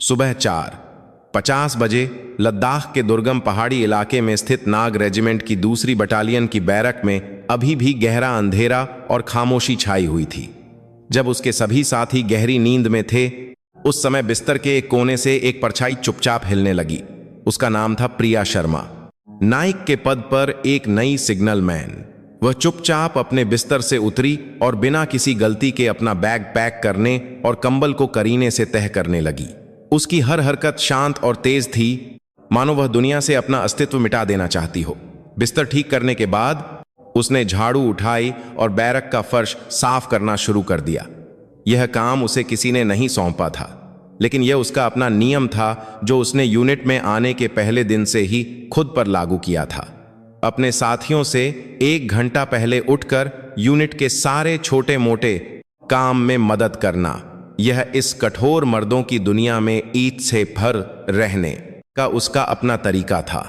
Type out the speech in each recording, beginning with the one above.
सुबह 4:50 बजे लद्दाख के दुर्गम पहाड़ी इलाके में स्थित नाग रेजिमेंट की दूसरी बटालियन की बैरक में अभी भी गहरा अंधेरा और खामोशी छाई हुई थी। जब उसके सभी साथी गहरी नींद में थे, उस समय बिस्तर के एक कोने से एक परछाई चुपचाप हिलने लगी। उसका नाम था प्रिया शर्मा, नाइक के पद पर एक नई सिग्नल मैन। वह चुपचाप अपने बिस्तर से उतरी और बिना किसी गलती के अपना बैग पैक करने और कंबल को करीने से तह करने लगी। उसकी हर हरकत शांत और तेज थी, मानो वह दुनिया से अपना अस्तित्व मिटा देना चाहती हो। बिस्तर ठीक करने के बाद उसने झाड़ू उठाई और बैरक का फर्श साफ करना शुरू कर दिया। यह काम उसे किसी ने नहीं सौंपा था, लेकिन यह उसका अपना नियम था जो उसने यूनिट में आने के पहले दिन से ही खुद पर लागू किया था। अपने साथियों से 1 घंटा पहले उठकर यूनिट के सारे छोटे मोटे काम में मदद करना, यह इस कठोर मर्दों की दुनिया में ईंट से भर रहने का उसका अपना तरीका था।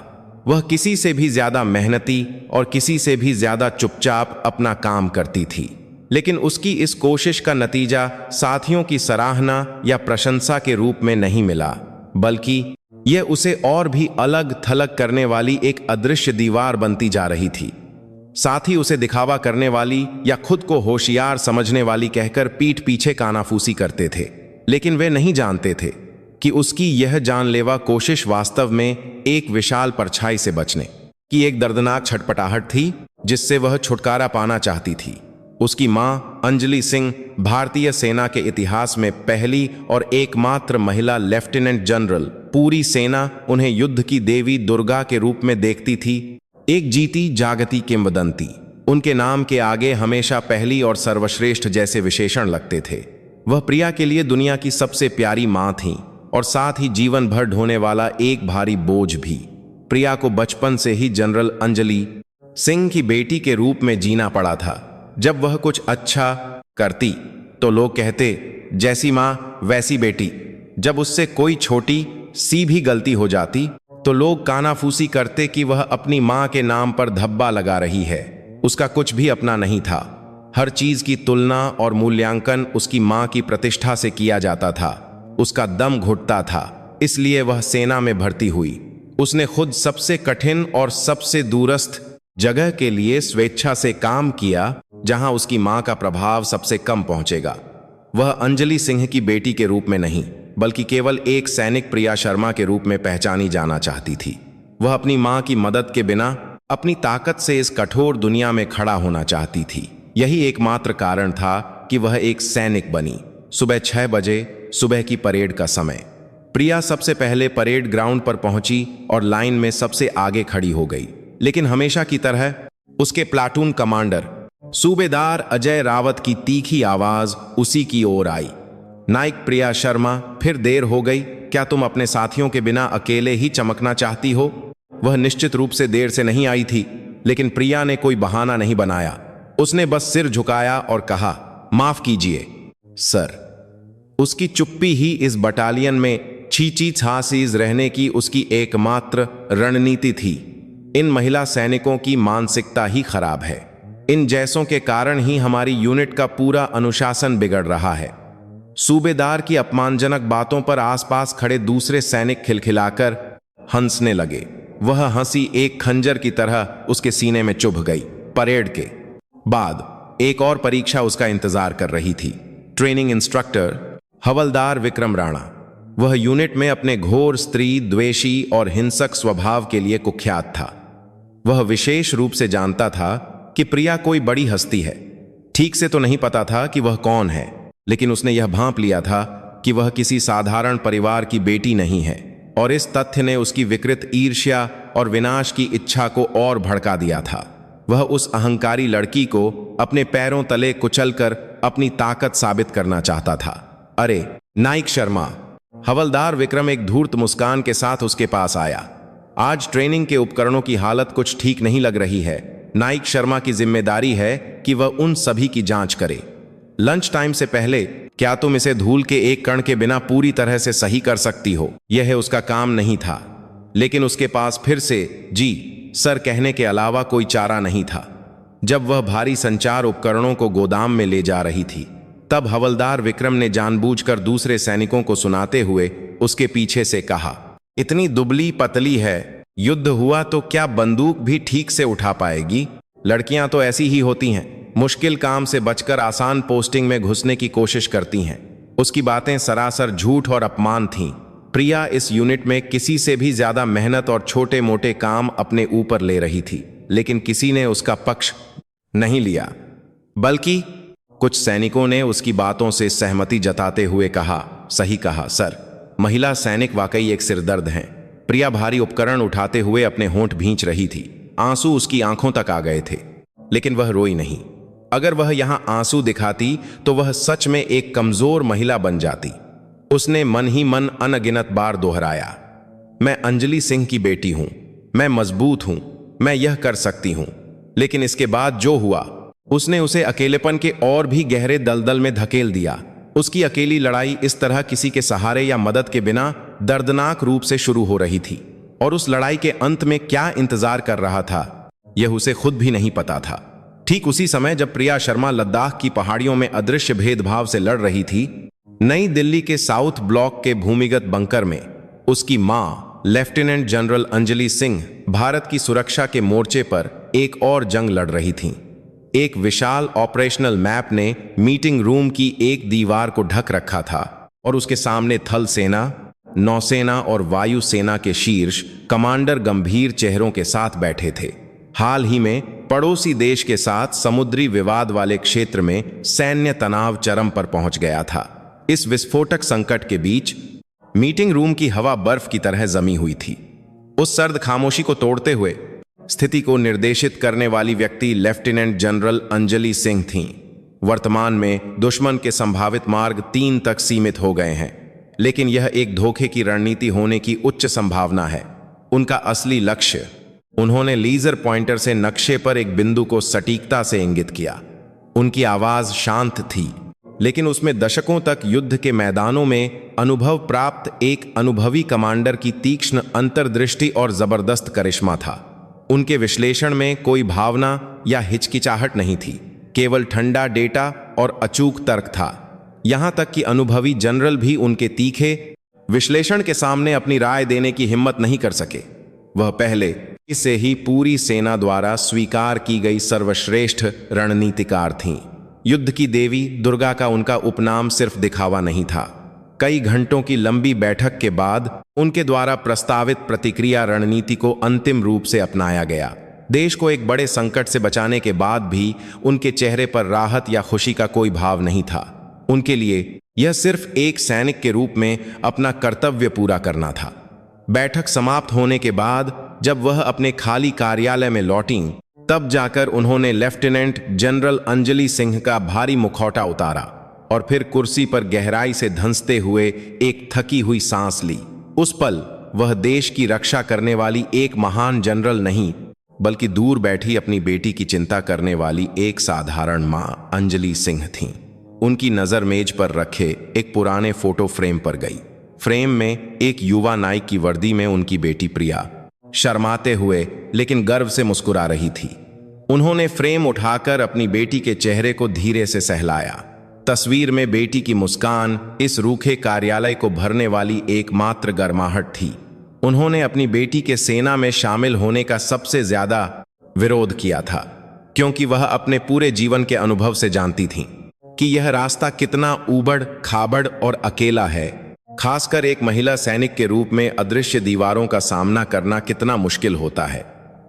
वह किसी से भी ज्यादा मेहनती और किसी से भी ज्यादा चुपचाप अपना काम करती थी, लेकिन उसकी इस कोशिश का नतीजा साथियों की सराहना या प्रशंसा के रूप में नहीं मिला, बल्कि यह उसे और भी अलग थलग करने वाली एक अदृश्य दीवार बनती जा रही थी। साथी उसे दिखावा करने वाली या खुद को होशियार समझने वाली कहकर पीठ पीछे कानाफूसी करते थे, लेकिन वे नहीं जानते थे कि उसकी यह जानलेवा कोशिश वास्तव में एक विशाल परछाई से बचने की एक दर्दनाक छटपटाहट थी, जिससे वह छुटकारा पाना चाहती थी। उसकी मां अंजलि सिंह भारतीय सेना के इतिहास में पहली और एकमात्र महिला लेफ्टिनेंट जनरल। पूरी सेना उन्हें युद्ध की देवी दुर्गा के रूप में देखती थी, एक जीती जागती किंवदंती। उनके नाम के आगे हमेशा पहली और सर्वश्रेष्ठ जैसे विशेषण लगते थे। वह प्रिया के लिए दुनिया की सबसे प्यारी मां थीं और साथ ही जीवन भर ढोने वाला एक भारी बोझ भी। प्रिया को बचपन से ही जनरल अंजलि सिंह की बेटी के रूप में जीना पड़ा था। जब वह कुछ अच्छा करती तो लोग कहते, जैसी मां वैसी बेटी। जब उससे कोई छोटी सी भी गलती हो जाती तो लोग कानाफूसी करते कि वह अपनी मां के नाम पर धब्बा लगा रही है। उसका कुछ भी अपना नहीं था। हर चीज की तुलना और मूल्यांकन उसकी मां की प्रतिष्ठा से किया जाता था। उसका दम घुटता था, इसलिए वह सेना में भर्ती हुई। उसने खुद सबसे कठिन और सबसे दूरस्थ जगह के लिए स्वेच्छा से काम किया, जहां उसकी मां का प्रभाव सबसे कम पहुंचेगा। वह अंजलि सिंह की बेटी के रूप में नहीं, बल्कि केवल एक सैनिक प्रिया शर्मा के रूप में पहचानी जाना चाहती थी। वह अपनी मां की मदद के बिना अपनी ताकत से इस कठोर दुनिया में खड़ा होना चाहती थी। यही एकमात्र कारण था कि वह एक सैनिक बनी। सुबह 6 बजे सुबह की परेड का समय। प्रिया सबसे पहले परेड ग्राउंड पर पहुंची और लाइन में सबसे आगे खड़ी हो गई, लेकिन हमेशा की तरह उसके प्लाटून कमांडर सूबेदार अजय रावत की तीखी आवाज उसी की ओर आई। नाइक प्रिया शर्मा, फिर देर हो गई। क्या तुम अपने साथियों के बिना अकेले ही चमकना चाहती हो? वह निश्चित रूप से देर से नहीं आई थी, लेकिन प्रिया ने कोई बहाना नहीं बनाया। उसने बस सिर झुकाया और कहा, माफ कीजिए सर। उसकी चुप्पी ही इस बटालियन में छींची छासीज रहने की उसकी एकमात्र रणनीति थी। इन महिला सैनिकों की मानसिकता ही खराब है। इन जैसों के कारण ही हमारी यूनिट का पूरा अनुशासन बिगड़ रहा है। सूबेदार की अपमानजनक बातों पर आसपास खड़े दूसरे सैनिक खिलखिलाकर हंसने लगे। वह हंसी एक खंजर की तरह उसके सीने में चुभ गई। परेड के बाद एक और परीक्षा उसका इंतजार कर रही थी। ट्रेनिंग इंस्ट्रक्टर हवलदार विक्रम राणा। वह यूनिट में अपने घोर स्त्री द्वेषी और हिंसक स्वभाव के लिए कुख्यात था। वह विशेष रूप से जानता था कि प्रिया कोई बड़ी हस्ती है। ठीक से तो नहीं पता था कि वह कौन है, लेकिन उसने यह भांप लिया था कि वह किसी साधारण परिवार की बेटी नहीं है, और इस तथ्य ने उसकी विकृत ईर्ष्या और विनाश की इच्छा को और भड़का दिया था। वह उस अहंकारी लड़की को अपने पैरों तले कुचलकर अपनी ताकत साबित करना चाहता था। अरे नाइक शर्मा, हवलदार विक्रम एक धूर्त मुस्कान के साथ उसके पास आया। आज ट्रेनिंग के उपकरणों की हालत कुछ ठीक नहीं लग रही है। नाइक शर्मा की जिम्मेदारी है कि वह उन सभी की जांच करे। लंच टाइम से पहले क्या तुम इसे धूल के एक कण के बिना पूरी तरह से सही कर सकती हो? यह उसका काम नहीं था, लेकिन उसके पास फिर से जी सर कहने के अलावा कोई चारा नहीं था। जब वह भारी संचार उपकरणों को गोदाम में ले जा रही थी, तब हवलदार विक्रम ने जानबूझकर दूसरे सैनिकों को सुनाते हुए उसके पीछे से कहा, इतनी दुबली पतली है, युद्ध हुआ तो क्या बंदूक भी ठीक से उठा पाएगी? लड़कियां तो ऐसी ही होती हैं, मुश्किल काम से बचकर आसान पोस्टिंग में घुसने की कोशिश करती हैं। उसकी बातें सरासर झूठ और अपमान थीं। प्रिया इस यूनिट में किसी से भी ज्यादा मेहनत और छोटे मोटे काम अपने ऊपर ले रही थी, लेकिन किसी ने उसका पक्ष नहीं लिया। बल्कि कुछ सैनिकों ने उसकी बातों से सहमति जताते हुए कहा, सही कहा सर, महिला सैनिक वाकई एक सिरदर्द हैं। प्रिया भारी उपकरण उठाते हुए अपने होंठ भींच रही थी। आंसू उसकी आंखों तक आ गए थे, लेकिन वह रोई नहीं। अगर वह यहां आंसू दिखाती तो वह सच में एक कमजोर महिला बन जाती। उसने मन ही मन अनगिनत बार दोहराया, मैं अंजलि सिंह की बेटी हूं, मैं मजबूत हूं, मैं यह कर सकती हूं। लेकिन इसके बाद जो हुआ, उसने उसे अकेलेपन के और भी गहरे दलदल में धकेल दिया। उसकी अकेली लड़ाई इस तरह किसी के सहारे या मदद के बिना दर्दनाक रूप से शुरू हो रही थी, और उस लड़ाई के अंत में क्या इंतजार कर रहा था, यह उसे खुद भी नहीं पता था। ठीक उसी समय जब प्रिया शर्मा लद्दाख की पहाड़ियों में अदृश्य भेदभाव से लड़ रही थी, नई दिल्ली के साउथ ब्लॉक के भूमिगत बंकर में उसकी मां लेफ्टिनेंट जनरल अंजलि सिंह भारत की सुरक्षा के मोर्चे पर एक और जंग लड़ रही थीं। एक विशाल ऑपरेशनल मैप ने मीटिंग रूम की एक दीवार को ढक रखा था, और उसके सामने थल सेना, नौसेना और वायु सेना के शीर्ष कमांडर गंभीर चेहरों के साथ बैठे थे। हाल ही में पड़ोसी देश के साथ समुद्री विवाद वाले क्षेत्र में सैन्य तनाव चरम पर पहुंच गया था। इस विस्फोटक संकट के बीच मीटिंग रूम की हवा बर्फ की तरह जमी हुई थी। उस सर्द खामोशी को तोड़ते हुए स्थिति को निर्देशित करने वाली व्यक्ति लेफ्टिनेंट जनरल अंजलि सिंह थीं। वर्तमान में दुश्मन के संभावित मार्ग 3 तक सीमित हो गए हैं, लेकिन यह एक धोखे की रणनीति होने की उच्च संभावना है। उनका असली लक्ष्य, उन्होंने लीजर पॉइंटर से नक्शे पर एक बिंदु को सटीकता से इंगित किया। उनकी आवाज शांत थी, लेकिन उसमें दशकों तक युद्ध के मैदानों में अनुभव प्राप्त एक अनुभवी कमांडर की तीक्ष्ण अंतर्दृष्टि और जबरदस्त करिश्मा था। उनके विश्लेषण में कोई भावना या हिचकिचाहट नहीं थी, केवल ठंडा डेटा और अचूक तर्क था। यहां तक कि अनुभवी जनरल भी उनके तीखे विश्लेषण के सामने अपनी राय देने की हिम्मत नहीं कर सके। वह पहले से ही पूरी सेना द्वारा स्वीकार की गई सर्वश्रेष्ठ रणनीतिकार थीं। युद्ध की देवी दुर्गा का उनका उपनाम सिर्फ दिखावा नहीं था। कई घंटों की लंबी बैठक के बाद उनके द्वारा प्रस्तावित प्रतिक्रिया रणनीति को अंतिम रूप से अपनाया गया। देश को एक बड़े संकट से बचाने के बाद भी उनके चेहरे पर राहत या खुशी का कोई भाव नहीं था। उनके लिए यह सिर्फ एक सैनिक के रूप में अपना कर्तव्य पूरा करना था। बैठक समाप्त होने के बाद जब वह अपने खाली कार्यालय में लौटीं, तब जाकर उन्होंने लेफ्टिनेंट जनरल अंजलि सिंह का भारी मुखौटा उतारा और फिर कुर्सी पर गहराई से धंसते हुए एक थकी हुई सांस ली। उस पल वह देश की रक्षा करने वाली एक महान जनरल नहीं, बल्कि दूर बैठी अपनी बेटी की चिंता करने वाली एक साधारण मां अंजलि सिंह थीं। उनकी नजर मेज पर रखे एक पुराने फोटो फ्रेम पर गई। फ्रेम में एक युवा नायक की वर्दी में उनकी बेटी प्रिया शर्माते हुए लेकिन गर्व से मुस्कुरा रही थी। उन्होंने फ्रेम उठाकर अपनी बेटी के चेहरे को धीरे से सहलाया। तस्वीर में बेटी की मुस्कान इस रूखे कार्यालय को भरने वाली एकमात्र गर्माहट थी। उन्होंने अपनी बेटी के सेना में शामिल होने का सबसे ज्यादा विरोध किया था, क्योंकि वह अपने पूरे जीवन के अनुभव से जानती थीं कि यह रास्ता कितना ऊबड़ खाबड़ और अकेला है। खासकर एक महिला सैनिक के रूप में अदृश्य दीवारों का सामना करना कितना मुश्किल होता है।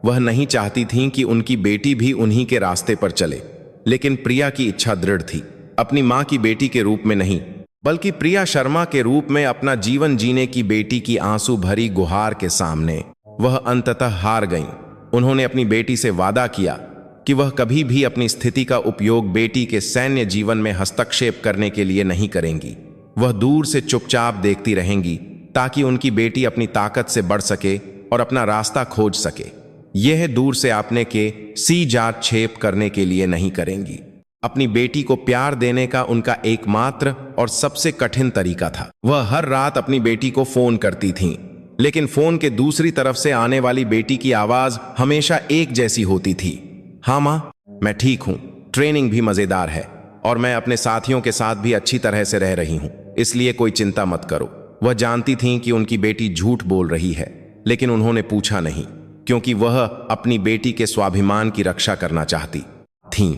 वह नहीं चाहती थीं कि उनकी बेटी भी उन्हीं के रास्ते पर चले, लेकिन प्रिया की इच्छा दृढ़ थी। अपनी मां की बेटी के रूप में नहीं, बल्कि प्रिया शर्मा के रूप में अपना जीवन जीने की बेटी की आंसू भरी गुहार के सामने वह अंततः हार गईं। उन्होंने अपनी बेटी से वादा किया कि वह कभी भी अपनी स्थिति का उपयोग बेटी के सैन्य जीवन में हस्तक्षेप करने के लिए नहीं करेंगी। वह दूर से चुपचाप देखती रहेंगी ताकि उनकी बेटी अपनी ताकत से बढ़ सके और अपना रास्ता खोज सके। यह दूर से आपने के सी जात छेप करने के लिए नहीं करेंगी। अपनी बेटी को प्यार देने का उनका एकमात्र और सबसे कठिन तरीका था। वह हर रात अपनी बेटी को फोन करती थीं, लेकिन फोन के दूसरी तरफ से आने वाली बेटी की आवाज हमेशा एक जैसी होती थी। हाँ मां, मैं ठीक हूं, ट्रेनिंग भी मजेदार है और मैं अपने साथियों के साथ भी अच्छी तरह से रह रही हूं, इसलिए कोई चिंता मत करो। वह जानती थीं कि उनकी बेटी झूठ बोल रही है, लेकिन उन्होंने पूछा नहीं, क्योंकि वह अपनी बेटी के स्वाभिमान की रक्षा करना चाहती थीं।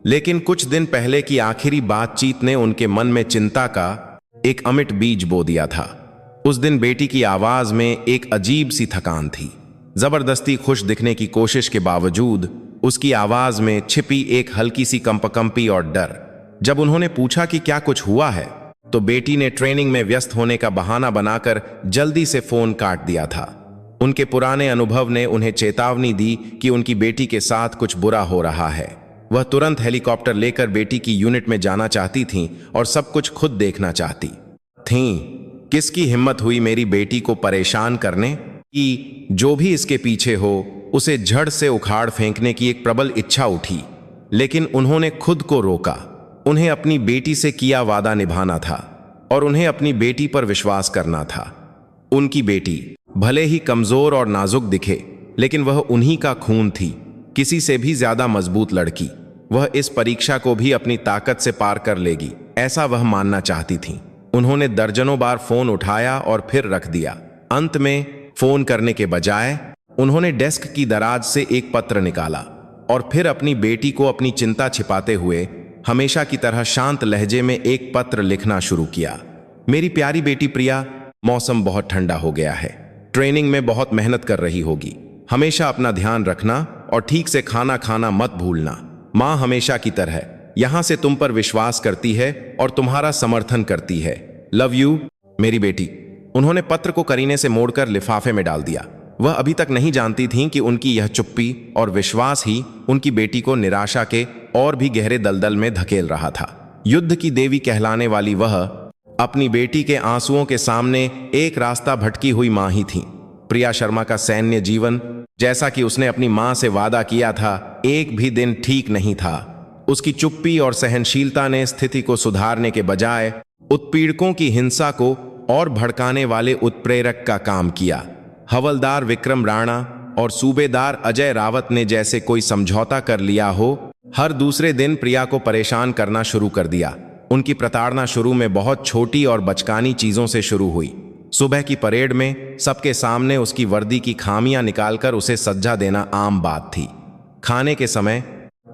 लेकिन कुछ दिन पहले की आखिरी बातचीत ने उनके मन में चिंता का एक अमिट बीज बो दिया था। उस दिन बेटी की आवाज में एक अजीब सी थकान थी। जबरदस्ती खुश दिखने की कोशिश के बावजूद उसकी आवाज में छिपी एक हल्की सी कंपकंपी और डर। जब उन्होंने पूछा कि क्या कुछ हुआ है, तो बेटी ने ट्रेनिंग में व्यस्त होने का बहाना बनाकर जल्दी से फोन काट दिया था। उनके पुराने अनुभव ने उन्हें चेतावनी दी कि उनकी बेटी के साथ कुछ बुरा हो रहा है। वह तुरंत हेलीकॉप्टर लेकर बेटी की यूनिट में जाना चाहती थीं और सब कुछ खुद देखना चाहती थीं। किसकी हिम्मत हुई मेरी बेटी को परेशान करने की? जो भी इसके पीछे हो उसे झड़ से उखाड़ फेंकने की एक प्रबल इच्छा उठी, लेकिन उन्होंने खुद को रोका। उन्हें अपनी बेटी से किया वादा निभाना था और उन्हें अपनी बेटी पर विश्वास करना था। उनकी बेटी भले ही कमजोर और नाजुक दिखे, लेकिन वह उन्हीं का खून थी, किसी से भी ज्यादा मजबूत लड़की। वह इस परीक्षा को भी अपनी ताकत से पार कर लेगी, ऐसा वह मानना चाहती थी। उन्होंने दर्जनों बार फोन उठाया और फिर रख दिया। अंत में फोन करने के बजाय उन्होंने डेस्क की दराज से एक पत्र निकाला और फिर अपनी बेटी को अपनी चिंता छिपाते हुए हमेशा की तरह शांत लहजे में एक पत्र लिखना शुरू किया। मेरी प्यारी बेटी प्रिया, मौसम बहुत ठंडा हो गया है। ट्रेनिंग में बहुत मेहनत कर रही होगी। हमेशा अपना ध्यान रखना और ठीक से खाना खाना मत भूलना। माँ हमेशा की तरह यहां से तुम पर विश्वास करती है और तुम्हारा समर्थन करती है। लव यू मेरी बेटी। उन्होंने पत्र को करीने से मोड़कर लिफाफे में डाल दिया। वह अभी तक नहीं जानती थीं कि उनकी यह चुप्पी और विश्वास ही उनकी बेटी को निराशा के और भी गहरे दलदल में धकेल रहा था। युद्ध की देवी कहलाने वाली वह अपनी बेटी के आंसुओं के सामने एक रास्ता भटकी हुई मां ही थी। प्रिया शर्मा का सैन्य जीवन, जैसा कि उसने अपनी मां से वादा किया था, एक भी दिन ठीक नहीं था। उसकी चुप्पी और सहनशीलता ने स्थिति को सुधारने के बजाय उत्पीड़कों की हिंसा को और भड़काने वाले उत्प्रेरक का काम किया। हवलदार विक्रम राणा और सूबेदार अजय रावत ने जैसे कोई समझौता कर लिया हो, हर दूसरे दिन प्रिया को परेशान करना शुरू कर दिया। उनकी प्रताड़ना शुरू में बहुत छोटी और बचकानी चीजों से शुरू हुई। सुबह की परेड में सबके सामने उसकी वर्दी की खामियां निकालकर उसे सज्जा देना आम बात थी। खाने के समय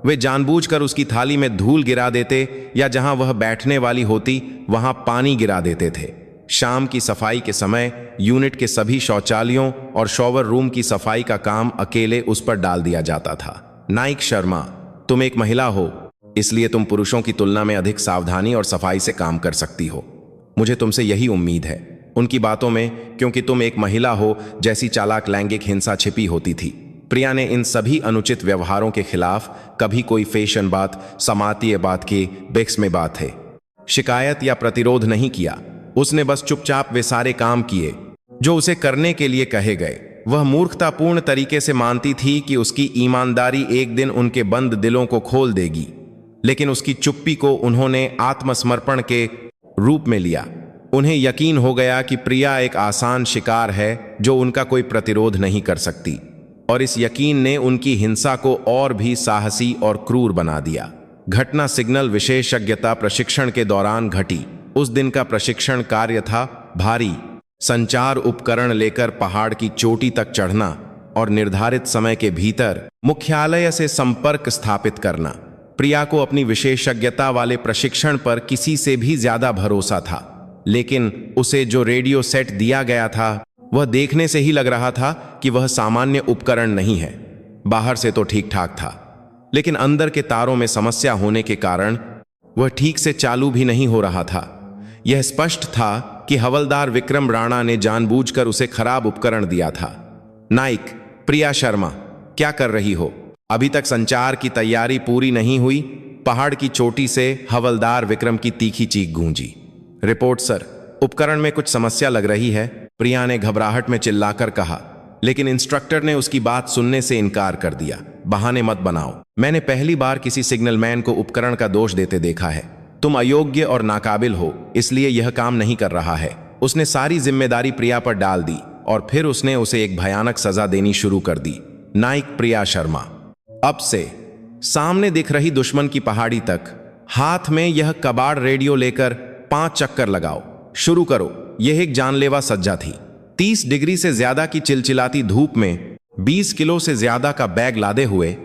वे जानबूझकर उसकी थाली में धूल गिरा देते या जहां वह बैठने वाली होती वहां पानी गिरा देते थे। शाम की सफाई के समय यूनिट के सभी शौचालयों और शॉवर रूम की सफाई का काम अकेले उस पर डाल दिया जाता था। नाइक शर्मा, तुम एक महिला हो, इसलिए तुम पुरुषों की तुलना में अधिक सावधानी और सफाई से काम कर सकती हो। मुझे तुमसे यही उम्मीद है। उनकी बातों में क्योंकि तुम एक महिला हो जैसी चालाक लैंगिक हिंसा छिपी होती थी। प्रिया ने इन सभी अनुचित व्यवहारों के खिलाफ कभी कोई फैशन बात, समातीय बात की बेक्स में बात है, शिकायत या प्रतिरोध नहीं किया। उसने बस चुपचाप वे सारे काम किए जो उसे करने के लिए कहे गए। वह मूर्खतापूर्ण तरीके से मानती थी कि उसकी ईमानदारी एक दिन उनके बंद दिलों को खोल देगी, लेकिन उसकी चुप्पी को उन्होंने आत्मसमर्पण के रूप में लिया। उन्हें यकीन हो गया कि प्रिया एक आसान शिकार है जो उनका कोई प्रतिरोध नहीं कर सकती, और इस यकीन ने उनकी हिंसा को और भी साहसी और क्रूर बना दिया। घटना सिग्नल विशेषज्ञता प्रशिक्षण के दौरान घटी। उस दिन का प्रशिक्षण कार्य था भारी संचार उपकरण लेकर पहाड़ की चोटी तक चढ़ना और निर्धारित समय के भीतर मुख्यालय से संपर्क स्थापित करना। प्रिया को अपनी विशेषज्ञता वाले प्रशिक्षण पर किसी से भी ज्यादा भरोसा था, लेकिन उसे जो रेडियो सेट दिया गया था वह देखने से ही लग रहा था कि वह सामान्य उपकरण नहीं है। बाहर से तो ठीक ठाक था, लेकिन अंदर के तारों में समस्या होने के कारण वह ठीक से चालू भी नहीं हो रहा था। यह स्पष्ट था कि हवलदार विक्रम राणा ने जानबूझकर उसे खराब उपकरण दिया था। नाइक, प्रिया शर्मा, क्या कर रही हो? अभी तक संचार की तैयारी पूरी नहीं हुई? पहाड़ की चोटी से हवलदार विक्रम की तीखी चीख गूंजी। रिपोर्ट सर, उपकरण में कुछ समस्या लग रही है, प्रिया ने घबराहट में चिल्लाकर कहा, लेकिन इंस्ट्रक्टर ने उसकी बात सुनने से इनकार कर दिया। बहाने मत बनाओ, मैंने पहली बार किसी सिग्नलमैन को उपकरण का दोष देते देखा है। तुम अयोग्य और नाकाबिल हो, इसलिए यह काम नहीं कर रहा है। उसने सारी जिम्मेदारी प्रिया पर डाल दी और फिर उसने उसे एक भयानक सजा देनी शुरू कर दी। नाइक प्रिया शर्मा, अब से सामने दिख रही दुश्मन की पहाड़ी तक हाथ में यह कबाड़ रेडियो लेकर 5 चक्कर लगाओ। शुरू करो। यह एक जानलेवा सज्जा थी। 30 डिग्री से ज्यादा की चिलचिलाती धूप में 20 किलो से ज्यादा का बैग लादे हुए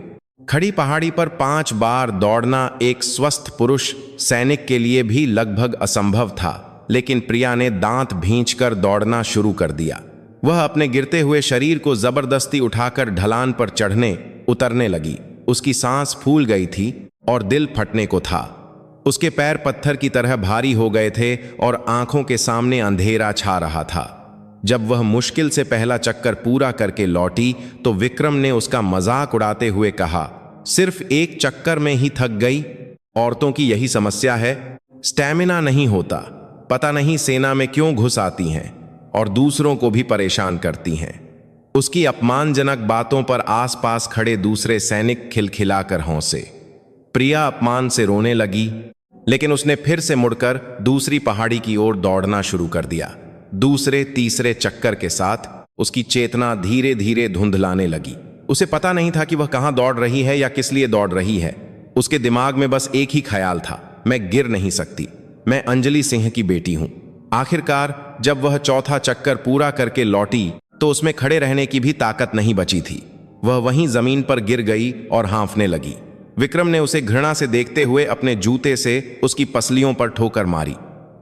खड़ी पहाड़ी पर 5 बार दौड़ना एक स्वस्थ पुरुष सैनिक के लिए भी लगभग असंभव था। लेकिन प्रिया ने दांत भींचकर दौड़ना शुरू कर दिया। वह अपने गिरते हुए शरीर को जबरदस्ती उठाकर ढलान पर चढ़ने उतरने लगी। उसकी सांस फूल गई थी और दिल फटने को था। उसके पैर पत्थर की तरह भारी हो गए थे और आंखों के सामने अंधेरा छा रहा था। जब वह मुश्किल से पहला चक्कर पूरा करके लौटी तो विक्रम ने उसका मजाक उड़ाते हुए कहा, सिर्फ एक चक्कर में ही थक गई? औरतों की यही समस्या है, स्टैमिना नहीं होता। पता नहीं सेना में क्यों घुस आती हैं और दूसरों को भी परेशान करती हैं। उसकी अपमानजनक बातों पर आसपास खड़े दूसरे सैनिक खिलखिलाकर हंसे। प्रिया अपमान से रोने लगी, लेकिन उसने फिर से मुड़कर दूसरी पहाड़ी की ओर दौड़ना शुरू कर दिया। दूसरे तीसरे चक्कर के साथ उसकी चेतना धीरे धीरे धुंधलाने लगी। उसे पता नहीं था कि वह कहां दौड़ रही है या किस लिए दौड़ रही है। उसके दिमाग में बस एक ही ख्याल था, मैं गिर नहीं सकती, मैं अंजलि सिंह की बेटी हूं। आखिरकार जब वह चौथा चक्कर पूरा करके लौटी तो उसमें खड़े रहने की भी ताकत नहीं बची थी। वह वहीं जमीन पर गिर गई और हांफने लगी। विक्रम ने उसे घृणा से देखते हुए अपने जूते से उसकी पसलियों पर ठोकर मारी।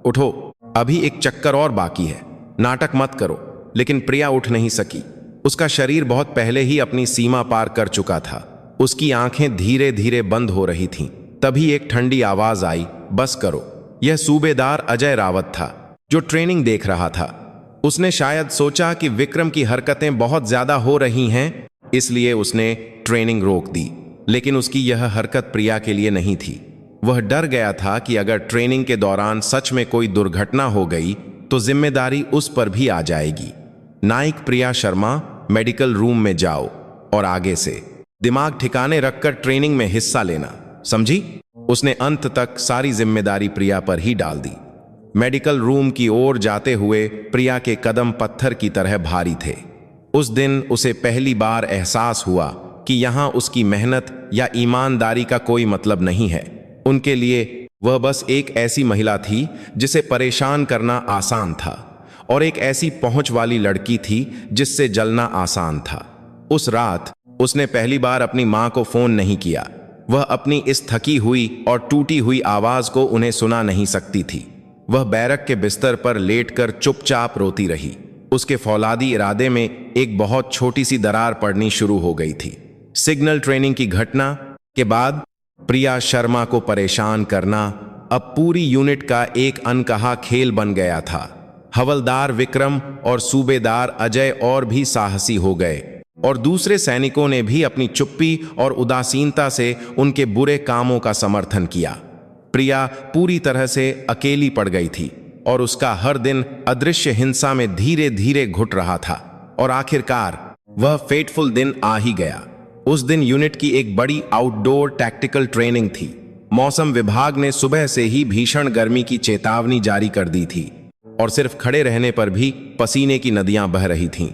उठो, अभी एक चक्कर और बाकी है, नाटक मत करो। लेकिन प्रिया उठ नहीं सकी। उसका शरीर बहुत पहले ही अपनी सीमा पार कर चुका था। उसकी आंखें धीरे धीरे बंद हो रही थीं। तभी एक ठंडी आवाज आई, बस करो। यह सूबेदार अजय रावत था, जो ट्रेनिंग देख रहा था। उसने शायद सोचा कि विक्रम की हरकतें बहुत ज्यादा हो रही हैं, इसलिए उसने ट्रेनिंग रोक दी। लेकिन उसकी यह हरकत प्रिया के लिए नहीं थी। वह डर गया था कि अगर ट्रेनिंग के दौरान सच में कोई दुर्घटना हो गई तो जिम्मेदारी उस पर भी आ जाएगी। नाइक प्रिया शर्मा, मेडिकल रूम में जाओ और आगे से दिमाग ठिकाने रखकर ट्रेनिंग में हिस्सा लेना, समझी? उसने अंत तक सारी जिम्मेदारी प्रिया पर ही डाल दी। मेडिकल रूम की ओर जाते हुए प्रिया के कदम पत्थर की तरह भारी थे। उस दिन उसे पहली बार एहसास हुआ कि यहां उसकी मेहनत या ईमानदारी का कोई मतलब नहीं है। उनके लिए वह बस एक ऐसी महिला थी जिसे परेशान करना आसान था और एक ऐसी पहुंच वाली लड़की थी जिससे जलना आसान था। उस रात उसने पहली बार अपनी मां को फोन नहीं किया। वह अपनी इस थकी हुई और टूटी हुई आवाज को उन्हें सुना नहीं सकती थी। वह बैरक के बिस्तर पर लेटकर चुपचाप रोती रही। उसके फौलादी इरादे में एक बहुत छोटी सी दरार पड़नी शुरू हो गई थी। सिग्नल ट्रेनिंग की घटना के बाद प्रिया शर्मा को परेशान करना अब पूरी यूनिट का एक अनकहा खेल बन गया था। हवलदार विक्रम और सूबेदार अजय और भी साहसी हो गए और दूसरे सैनिकों ने भी अपनी चुप्पी और उदासीनता से उनके बुरे कामों का समर्थन किया। प्रिया पूरी तरह से अकेली पड़ गई थी और उसका हर दिन अदृश्य हिंसा में धीरे धीरे घुट रहा था। और आखिरकार वह फेटफुल दिन आ ही गया। उस दिन यूनिट की एक बड़ी आउटडोर टैक्टिकल ट्रेनिंग थी। मौसम विभाग ने सुबह से ही भीषण गर्मी की चेतावनी जारी कर दी थी और सिर्फ खड़े रहने पर भी पसीने की नदियां बह रही थीं।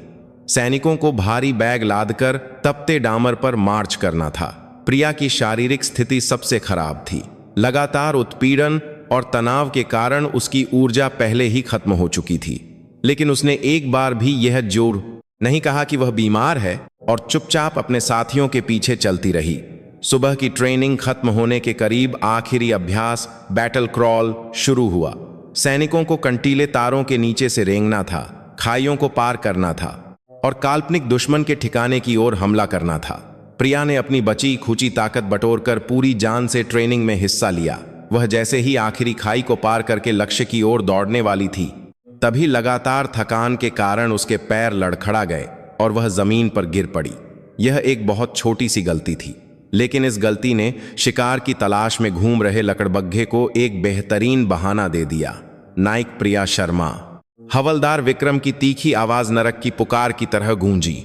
सैनिकों को भारी बैग लादकर तपते डामर पर मार्च करना था। प्रिया की शारीरिक स्थिति सबसे खराब थी। लगातार उत्पीड़न और तनाव के कारण उसकी ऊर्जा पहले ही खत्म हो चुकी थी। लेकिन उसने एक बार भी यह जोर नहीं कहा कि वह बीमार है और चुपचाप अपने साथियों के पीछे चलती रही। सुबह की ट्रेनिंग खत्म होने के करीब आखिरी अभ्यास बैटल क्रॉल शुरू हुआ। सैनिकों को कंटीले तारों के नीचे से रेंगना था, खाइयों को पार करना था और काल्पनिक दुश्मन के ठिकाने की ओर हमला करना था। प्रिया ने अपनी बची खुची ताकत बटोरकर पूरी जान से ट्रेनिंग में हिस्सा लिया। वह जैसे ही आखिरी खाई को पार करके लक्ष्य की ओर दौड़ने वाली थी, तभी लगातार थकान के कारण उसके पैर लड़खड़ा गए और वह जमीन पर गिर पड़ी। यह एक बहुत छोटी सी गलती थी, लेकिन इस गलती ने शिकार की तलाश में घूम रहे लकड़बग्घे को एक बेहतरीन बहाना दे दिया। नाइक प्रिया शर्मा। हवलदार विक्रम की तीखी आवाज नरक की पुकार की तरह गूंजी।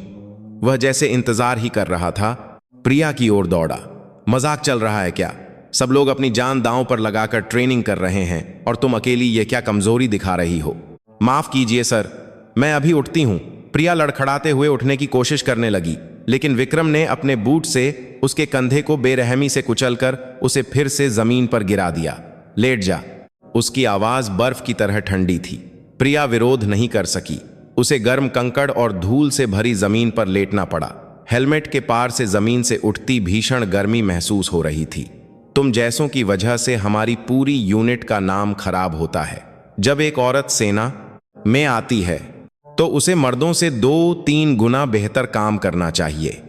वह जैसे इंतजार ही कर रहा था, प्रिया की ओर दौड़ा। मजाक चल रहा है क्या? सब लोग अपनी जान दांव पर लगाकर ट्रेनिंग कर रहे हैं और तुम अकेली ये क्या कमजोरी दिखा रही हो? माफ कीजिए सर, मैं अभी उठती हूं। प्रिया लड़खड़ाते हुए उठने की कोशिश करने लगी, लेकिन विक्रम ने अपने बूट से उसके कंधे को बेरहमी से कुचलकर उसे फिर से जमीन पर गिरा दिया। लेट जा। उसकी आवाज बर्फ की तरह ठंडी थी। प्रिया विरोध नहीं कर सकी। उसे गर्म कंकड़ और धूल से भरी जमीन पर लेटना पड़ा। हेलमेट के पार से जमीन से उठती भीषण गर्मी महसूस हो रही थी। तुम जैसों की वजह से हमारी पूरी यूनिट का नाम खराब होता है। जब एक औरत सेना में आती है तो उसे मर्दों से 2-3 गुना बेहतर काम करना चाहिए।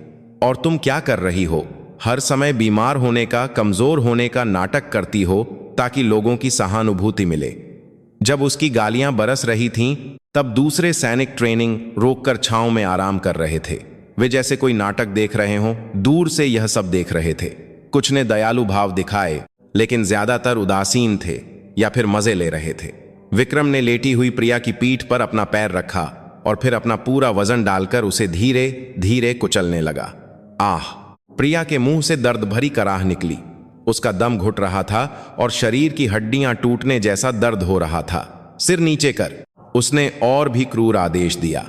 और तुम क्या कर रही हो? हर समय बीमार होने का, कमजोर होने का नाटक करती हो ताकि लोगों की सहानुभूति मिले। जब उसकी गालियां बरस रही थीं, तब दूसरे सैनिक ट्रेनिंग रोककर छांव में आराम कर रहे थे। वे जैसे कोई नाटक देख रहे हों, दूर से यह सब देख रहे थे। कुछ ने दयालु भाव दिखाए, लेकिन ज्यादातर उदासीन थे या फिर मजे ले रहे थे। विक्रम ने लेटी हुई प्रिया की पीठ पर अपना पैर रखा और फिर अपना पूरा वजन डालकर उसे धीरे धीरे कुचलने लगा। आह! प्रिया के मुंह से दर्द भरी कराह निकली। उसका दम घुट रहा था और शरीर की हड्डियां टूटने जैसा दर्द हो रहा था। सिर नीचे कर, उसने और भी क्रूर आदेश दिया।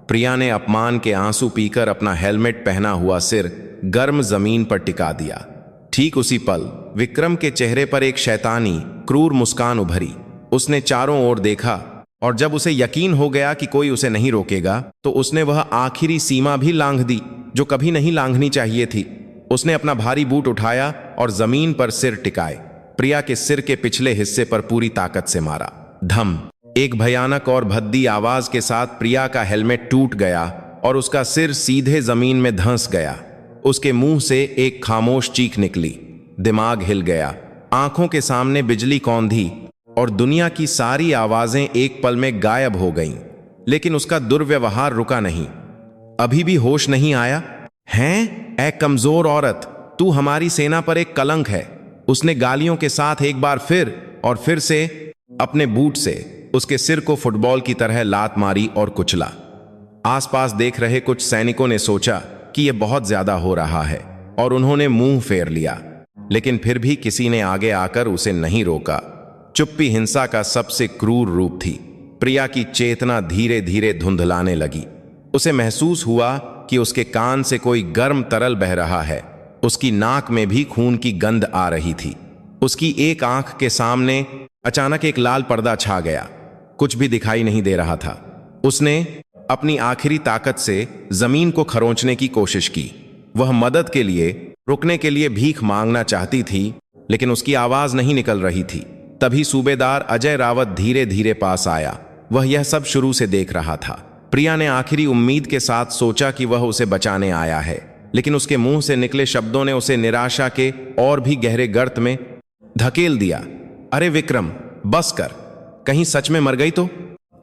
प्रिया ने अपमान के आंसू पीकर अपना हेलमेट पहना हुआ सिर गर्म जमीन पर टिका दिया। ठीक उसी पल विक्रम के चेहरे पर एक शैतानी क्रूर मुस्कान उभरी। उसने चारों ओर देखा और जब उसे यकीन हो गया कि कोई उसे नहीं रोकेगा, तो उसने वह आखिरी सीमा भी लांघ दी जो कभी नहीं लांघनी चाहिए थी। उसने अपना भारी बूट उठाया और जमीन पर सिर टिकाए प्रिया के सिर के पिछले हिस्से पर पूरी ताकत से मारा। धम! एक भयानक और भद्दी आवाज के साथ प्रिया का हेलमेट टूट गया और उसका सिर सीधे जमीन में धंस गया। उसके मुंह से एक खामोश चीख निकली। दिमाग हिल गया, आंखों के सामने बिजली कौंधी और दुनिया की सारी आवाजें एक पल में गायब हो गईं। लेकिन उसका दुर्व्यवहार रुका नहीं। अभी भी होश नहीं आया? हैं? ऐ कमजोर औरत, तू हमारी सेना पर एक कलंक है। उसने गालियों के साथ एक बार फिर और फिर से अपने बूट से उसके सिर को फुटबॉल की तरह लात मारी और कुचला। आसपास देख रहे कुछ सैनिकों ने सोचा कि यह बहुत ज्यादा हो रहा है और उन्होंने मुंह फेर लिया, लेकिन फिर भी किसी ने आगे आकर उसे नहीं रोका। चुप्पी हिंसा का सबसे क्रूर रूप थी। प्रिया की चेतना धीरे धीरे धुंधलाने लगी। उसे महसूस हुआ कि उसके कान से कोई गर्म तरल बह रहा है। उसकी नाक में भी खून की गंध आ रही थी। उसकी एक आंख के सामने अचानक एक लाल पर्दा छा गया। कुछ भी दिखाई नहीं दे रहा था। उसने अपनी आखिरी ताकत से जमीन को खरोंचने की कोशिश की। वह मदद के लिए, रुकने के लिए भीख मांगना चाहती थी, लेकिन उसकी आवाज नहीं निकल रही थी। तभी सूबेदार अजय रावत धीरे धीरे पास आया। वह यह सब शुरू से देख रहा था। प्रिया ने आखिरी उम्मीद के साथ सोचा कि वह उसे बचाने आया है, लेकिन उसके मुंह से निकले शब्दों ने उसे निराशा के और भी गहरे गर्त में धकेल दिया। अरे विक्रम, बस कर, कहीं सच में मर गई तो?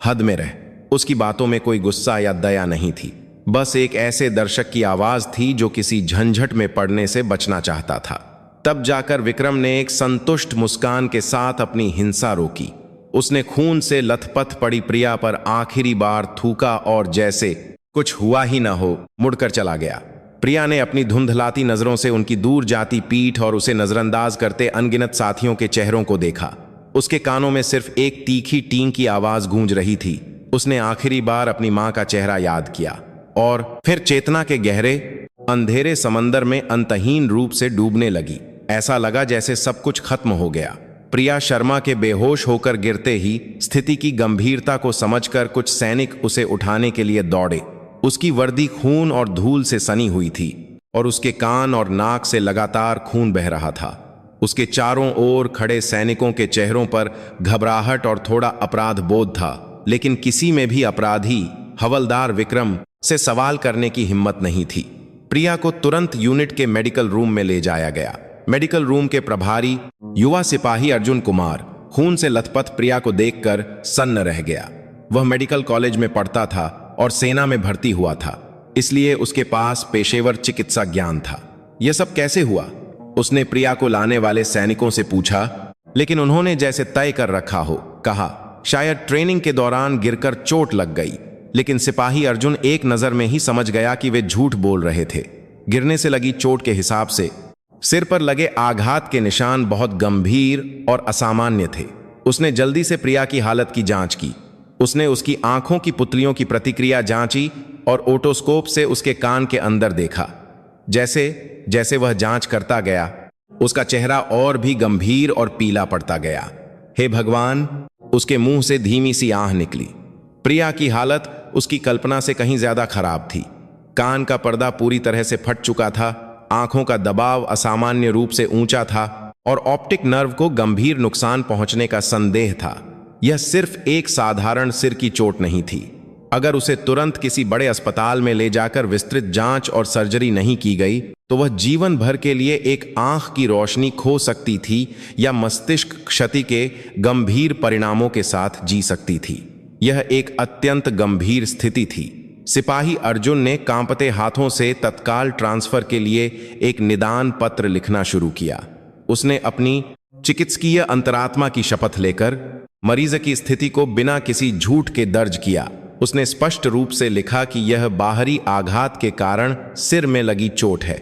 हद में रह। उसकी बातों में कोई गुस्सा या दया नहीं थी, बस एक ऐसे दर्शक की आवाज थी जो किसी झंझट में पड़ने से बचना चाहता था। तब जाकर विक्रम ने एक संतुष्ट मुस्कान के साथ अपनी हिंसा रोकी। उसने खून से लथपथ पड़ी प्रिया पर आखिरी बार थूका और जैसे कुछ हुआ ही न हो मुड़कर चला गया। प्रिया ने अपनी धुंधलाती नजरों से उनकी दूर जाती पीठ और उसे नजरअंदाज करते अनगिनत साथियों के चेहरों को देखा। उसके कानों में सिर्फ एक तीखी टीं की आवाज गूंज रही थी। उसने आखिरी बार अपनी मां का चेहरा याद किया और फिर चेतना के गहरे अंधेरे समंदर में अंतहीन रूप से डूबने लगी। ऐसा लगा जैसे सब कुछ खत्म हो गया। प्रिया शर्मा के बेहोश होकर गिरते ही स्थिति की गंभीरता को समझकर कुछ सैनिक उसे उठाने के लिए दौड़े। उसकी वर्दी खून और धूल से सनी हुई थी और उसके कान और नाक से लगातार खून बह रहा था। उसके चारों ओर खड़े सैनिकों के चेहरों पर घबराहट और थोड़ा अपराध बोध था, लेकिन किसी में भी अपराधी हवलदार विक्रम से सवाल करने की हिम्मत नहीं थी। प्रिया को तुरंत यूनिट के मेडिकल रूम में ले जाया गया। मेडिकल रूम के प्रभारी युवा सिपाही अर्जुन कुमार खून से लथपथ प्रिया को देखकर सन्न रह गया। वह मेडिकल कॉलेज में पढ़ता था और सेना में भर्ती हुआ था, इसलिए उसके पास पेशेवर चिकित्सा ज्ञान था। यह सब कैसे हुआ? उसने प्रिया को लाने वाले सैनिकों से पूछा, लेकिन उन्होंने जैसे तय कर रखा हो कहा, शायद ट्रेनिंग के दौरान गिरकर चोट लग गई। लेकिन सिपाही अर्जुन एक नजर में ही समझ गया कि वे झूठ बोल रहे थे। गिरने से लगी चोट के हिसाब से सिर पर लगे आघात के निशान बहुत गंभीर और असामान्य थे। उसने जल्दी से प्रिया की हालत की जांच की। उसने उसकी आंखों की पुतलियों की प्रतिक्रिया जांची और ओटोस्कोप से उसके कान के अंदर देखा। जैसे जैसे वह जांच करता गया, उसका चेहरा और भी गंभीर और पीला पड़ता गया। हे भगवान, उसके मुंह से धीमी सी आह निकली। प्रिया की हालत उसकी कल्पना से कहीं ज्यादा खराब थी। कान का पर्दा पूरी तरह से फट चुका था, आंखों का दबाव असामान्य रूप से ऊंचा था और ऑप्टिक नर्व को गंभीर नुकसान पहुंचने का संदेह था। यह सिर्फ एक साधारण सिर की चोट नहीं थी। अगर उसे तुरंत किसी बड़े अस्पताल में ले जाकर विस्तृत जांच और सर्जरी नहीं की गई तो वह जीवन भर के लिए एक आंख की रोशनी खो सकती थी या मस्तिष्क क्षति के गंभीर परिणामों के साथ जी सकती थी। यह एक अत्यंत गंभीर स्थिति थी। सिपाही अर्जुन ने कांपते हाथों से तत्काल ट्रांसफर के लिए एक निदान पत्र लिखना शुरू किया। उसने अपनी चिकित्सकीय अंतरात्मा की शपथ लेकर मरीज की स्थिति को बिना किसी झूठ के दर्ज किया। उसने स्पष्ट रूप से लिखा कि यह बाहरी आघात के कारण सिर में लगी चोट है,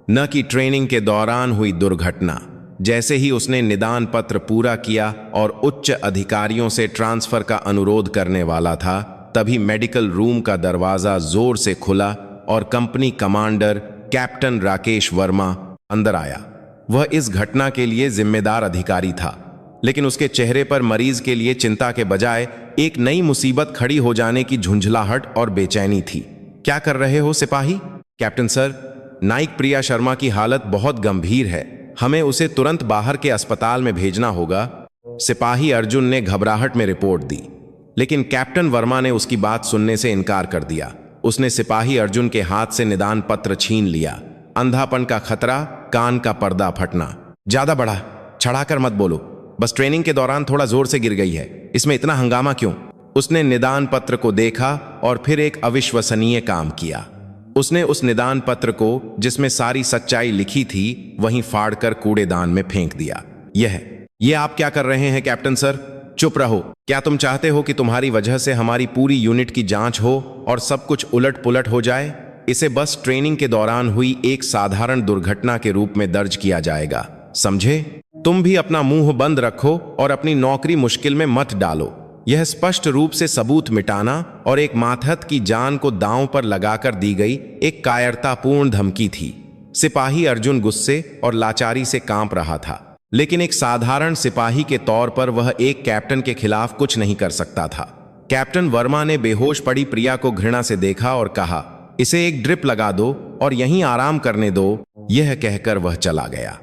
न कि ट्रेनिंग के दौरान हुई दुर्घटना। जैसे ही उसने निदान पत्र पूरा किया और उच्च अधिकारियों से ट्रांसफर का अनुरोध करने वाला था, तभी मेडिकल रूम का दरवाजा जोर से खुला और company commander captain Rakesh Verma अंदर आया। वह इस घटना के लिए जिम्मेदार अधिकारी था, लेकिन उसके चेहरे पर मरीज के लिए चिंता के बजाय एक नई मुसीबत खड़ी हो जाने की झुंझलाहट और बेचैनी थी। क्या कर रहे हो सिपाही? कैप्टन सर, नाइक प्रिया शर्मा की हालत बहुत गंभीर है, हमें उसे तुरंत बाहर के अस्पताल में भेजना होगा। सिपाही अर्जुन ने घबराहट में रिपोर्ट दी, लेकिन कैप्टन वर्मा ने उसकी बात सुनने से इनकार कर दिया। उसने सिपाही अर्जुन के हाथ से निदान पत्र छीन लिया। अंधापन का खतरा, कान का पर्दा फटना। ज्यादा बढ़ा चढ़ाकर मत बोलो, बस ट्रेनिंग के दौरान थोड़ा जोर से गिर गई है, इसमें इतना हंगामा क्यों? उसने निदान पत्र को देखा और फिर एक अविश्वसनीय काम किया। उसने उस निदान पत्र को, जिसमें सारी सच्चाई लिखी थी, वहीं फाड़कर कूड़ेदान में फेंक दिया। ये आप क्या कर रहे हैं कैप्टन सर? चुप रहो। क्या तुम चाहते हो कि तुम्हारी वजह से हमारी पूरी यूनिट की जांच हो और सब कुछ उलट पुलट हो जाए? इसे बस ट्रेनिंग के दौरान हुई एक साधारण दुर्घटना के रूप में दर्ज किया जाएगा, समझे? तुम भी अपना मुंह बंद रखो और अपनी नौकरी मुश्किल में मत डालो। यह स्पष्ट रूप से सबूत मिटाना और एक मातहत की जान को दांव पर लगाकर दी गई एक कायरतापूर्ण धमकी थी। सिपाही अर्जुन गुस्से और लाचारी से कांप रहा था, लेकिन एक साधारण सिपाही के तौर पर वह एक कैप्टन के खिलाफ कुछ नहीं कर सकता था। कैप्टन वर्मा ने बेहोश पड़ी प्रिया को घृणा से देखा और कहा, इसे एक ड्रिप लगा दो और यहीं आराम करने दो। यह कहकर वह चला गया।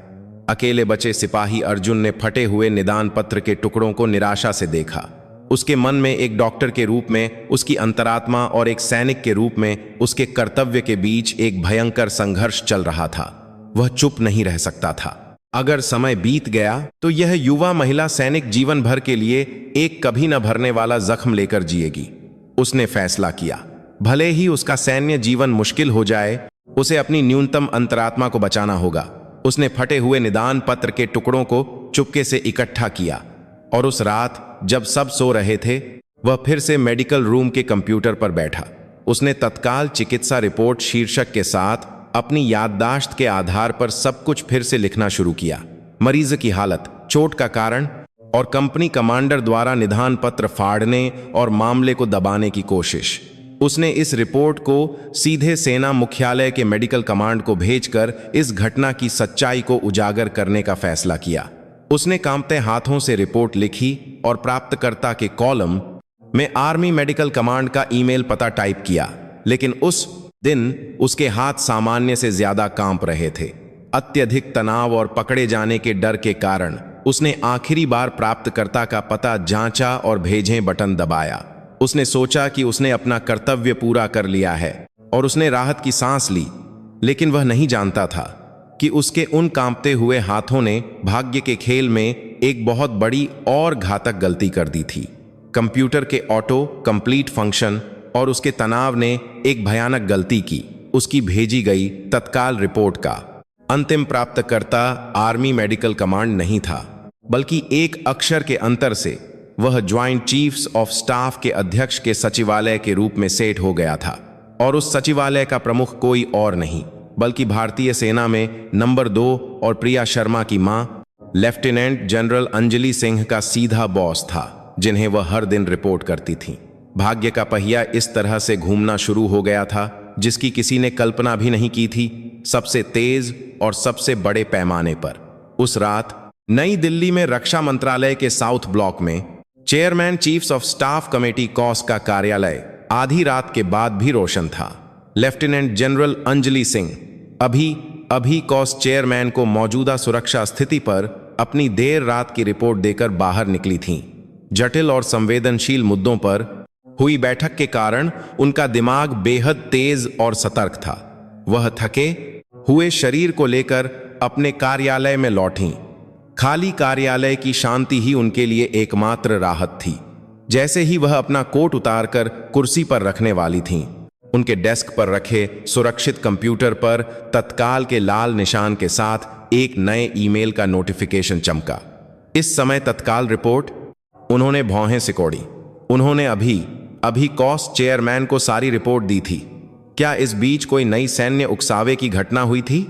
अकेले बचे सिपाही अर्जुन ने फटे हुए निदान पत्र के टुकड़ों को निराशा से देखा। उसके मन में एक डॉक्टर के रूप में उसकी अंतरात्मा और एक सैनिक के रूप में उसके कर्तव्य के बीच एक भयंकर संघर्ष चल रहा था। वह चुप नहीं रह सकता था। अगर समय बीत गया तो यह युवा महिला सैनिक जीवन भर के लिए एक कभी न भरने वाला जख्म लेकर जिएगी। उसने फैसला किया, भले ही उसका सैन्य जीवन मुश्किल हो जाए, उसे अपनी न्यूनतम अंतरात्मा को बचाना होगा। उसने फटे हुए निदान पत्र के टुकड़ों को चुपके से इकट्ठा किया और उस रात जब सब सो रहे थे, वह फिर से मेडिकल रूम के कंप्यूटर पर बैठा। उसने तत्काल चिकित्सा रिपोर्ट शीर्षक के साथ अपनी याददाश्त के आधार पर सब कुछ फिर से लिखना शुरू किया। मरीज की हालत, चोट का कारण और कंपनी कमांडर द्वारा निदान पत्र फाड़ने और मामले को दबाने की कोशिश। उसने इस रिपोर्ट को सीधे सेना मुख्यालय के मेडिकल कमांड को भेजकर इस घटना की सच्चाई को उजागर करने का फैसला किया। उसने कांपते हाथों से रिपोर्ट लिखी और प्राप्तकर्ता के कॉलम में आर्मी मेडिकल कमांड का ईमेल पता टाइप किया, लेकिन उस दिन उसके हाथ सामान्य से ज्यादा कांप रहे थे। अत्यधिक तनाव और पकड़े जाने के डर के कारण उसने आखिरी बार प्राप्तकर्ता का पता जांचा और भेजें बटन दबाया। उसने सोचा कि उसने अपना कर्तव्य पूरा कर लिया है और उसने राहत की सांस ली, लेकिन वह नहीं जानता था कि उसके उन कांपते हुए हाथों ने भाग्य के खेल में एक बहुत बड़ी और घातक गलती कर दी थी। कंप्यूटर के ऑटो कंप्लीट फंक्शन और उसके तनाव ने एक भयानक गलती की। उसकी भेजी गई तत्काल रिपोर्ट का अंतिम प्राप्तकर्ता आर्मी मेडिकल कमांड नहीं था, बल्कि एक अक्षर के अंतर से वह ज्वाइंट चीफ्स ऑफ स्टाफ के अध्यक्ष के सचिवालय के रूप में सेट हो गया था। और उस सचिवालय का प्रमुख कोई और नहीं बल्कि भारतीय सेना में नंबर 2 और प्रिया शर्मा की मां लेफ्टिनेंट जनरल अंजलि सिंह का सीधा बॉस था, जिन्हें वह हर दिन रिपोर्ट करती थी। भाग्य का पहिया इस तरह से घूमना शुरू हो गया था जिसकी किसी ने कल्पना भी नहीं की थी, सबसे तेज और सबसे बड़े पैमाने पर। उस रात नई दिल्ली में रक्षा मंत्रालय के साउथ ब्लॉक में chairman chiefs of staff committee cos का कार्यालय आधी रात के बाद भी रोशन था। लेफ्टिनेंट जनरल अंजलि सिंह अभी कॉस चेयरमैन को मौजूदा सुरक्षा स्थिति पर अपनी देर रात की रिपोर्ट देकर बाहर निकली थीं। जटिल और संवेदनशील मुद्दों पर हुई बैठक के कारण उनका दिमाग बेहद तेज और सतर्क था। वह थके हुए शरीर को लेकर अपने कार्यालय में लौटीं। खाली कार्यालय की शांति ही उनके लिए एकमात्र राहत थी। जैसे ही वह अपना कोट उतारकर कुर्सी पर रखने वाली थीं, उनके डेस्क पर रखे सुरक्षित कंप्यूटर पर तत्काल के लाल निशान के साथ एक नए ईमेल का नोटिफिकेशन चमका। इस समय तत्काल रिपोर्ट। उन्होंने भौहें सिकोड़ी। उन्होंने अभी कॉस चेयरमैन को सारी रिपोर्ट दी थी। क्या इस बीच कोई नई सैन्य उकसावे की घटना हुई थी?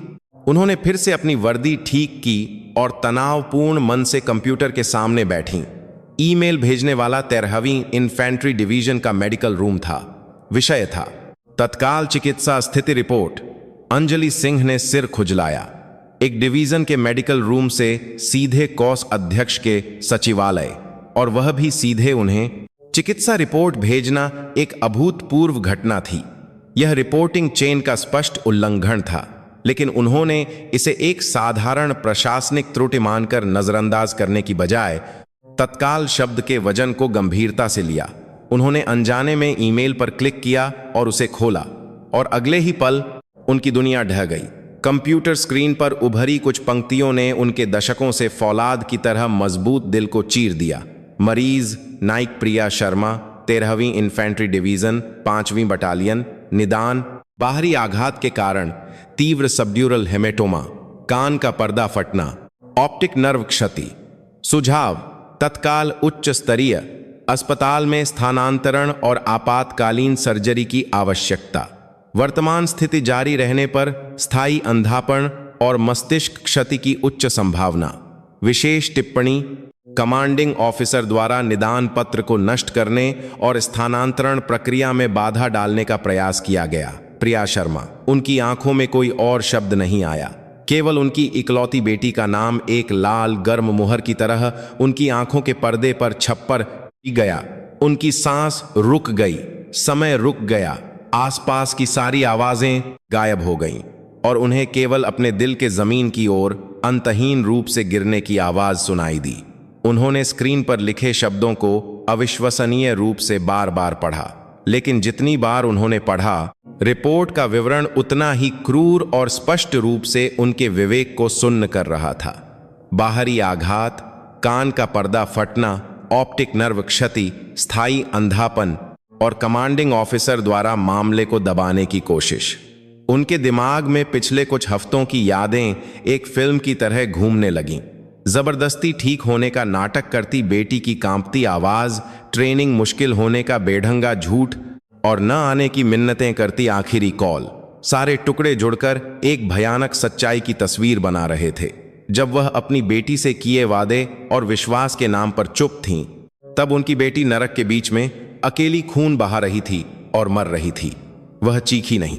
उन्होंने फिर से अपनी वर्दी ठीक की और तनावपूर्ण मन से कंप्यूटर के सामने बैठीं। ईमेल भेजने वाला 13वीं इन्फेंट्री डिवीजन का मेडिकल रूम था। विषय था तत्काल चिकित्सा स्थिति रिपोर्ट। अंजलि सिंह ने सिर खुजलाया। एक डिवीजन के मेडिकल रूम से सीधे कॉस अध्यक्ष के सचिवालय, और वह भी सीधे उन्हें चिकित्सा रिपोर्ट भेजना एक अभूतपूर्व घटना थी। यह रिपोर्टिंग चेन का स्पष्ट उल्लंघन था, लेकिन उन्होंने इसे एक साधारण प्रशासनिक त्रुटि मानकर नजरअंदाज करने की बजाय तत्काल शब्द के वजन को गंभीरता से लिया। उन्होंने अनजाने में ईमेल पर क्लिक किया और उसे खोला, और अगले ही पल उनकी दुनिया ढह गई। कंप्यूटर स्क्रीन पर उभरी कुछ पंक्तियों ने उनके दशकों से फौलाद की तरह मजबूत दिल को चीर दिया। मरीज नाइक प्रिया शर्मा, 13वीं इन्फेंट्री डिवीजन, 5वीं बटालियन। निदान बाहरी आघात के कारण तीव्र सबड्यूरल हेमेटोमा, कान का पर्दा फटना, ऑप्टिक नर्व क्षति। सुझाव तत्काल उच्च स्तरीय अस्पताल में स्थानांतरण और आपातकालीन सर्जरी की आवश्यकता। वर्तमान स्थिति जारी रहने पर स्थायी अंधापन और मस्तिष्क क्षति की उच्च संभावना। विशेष टिप्पणी कमांडिंग ऑफिसर द्वारा निदान पत्र को नष्ट करने और स्थानांतरण प्रक्रिया में बाधा डालने का प्रयास किया गया। प्रिया शर्मा। उनकी आंखों में कोई और शब्द नहीं आया, केवल उनकी इकलौती बेटी का नाम एक लाल गर्म मुहर की तरह उनकी आंखों के पर्दे पर छप्पर गया। उनकी सांस रुक गई, समय रुक गया, आसपास की सारी आवाजें गायब हो गईं, और उन्हें केवल अपने दिल के जमीन की ओर अंतहीन रूप से गिरने की आवाज सुनाई दी। उन्होंने स्क्रीन पर लिखे शब्दों को अविश्वसनीय रूप से बार बार पढ़ा, लेकिन जितनी बार उन्होंने पढ़ा, रिपोर्ट का विवरण उतना ही क्रूर और स्पष्ट रूप से उनके विवेक को सुन्न कर रहा था। बाहरी आघात, कान का पर्दा फटना, ऑप्टिक नर्व क्षति, स्थायी अंधापन और कमांडिंग ऑफिसर द्वारा मामले को दबाने की कोशिश। उनके दिमाग में पिछले कुछ हफ्तों की यादें एक फिल्म की तरह घूमने लगीं। जबरदस्ती ठीक होने का नाटक करती बेटी की कांपती आवाज, ट्रेनिंग मुश्किल होने का बेढंगा झूठ और न आने की मिन्नतें करती आखिरी कॉल, सारे टुकड़े जुड़कर एक भयानक सच्चाई की तस्वीर बना रहे थे। जब वह अपनी बेटी से किए वादे और विश्वास के नाम पर चुप थीं, तब उनकी बेटी नरक के बीच में अकेली खून बहा रही थी और मर रही थी। वह चीखी नहीं,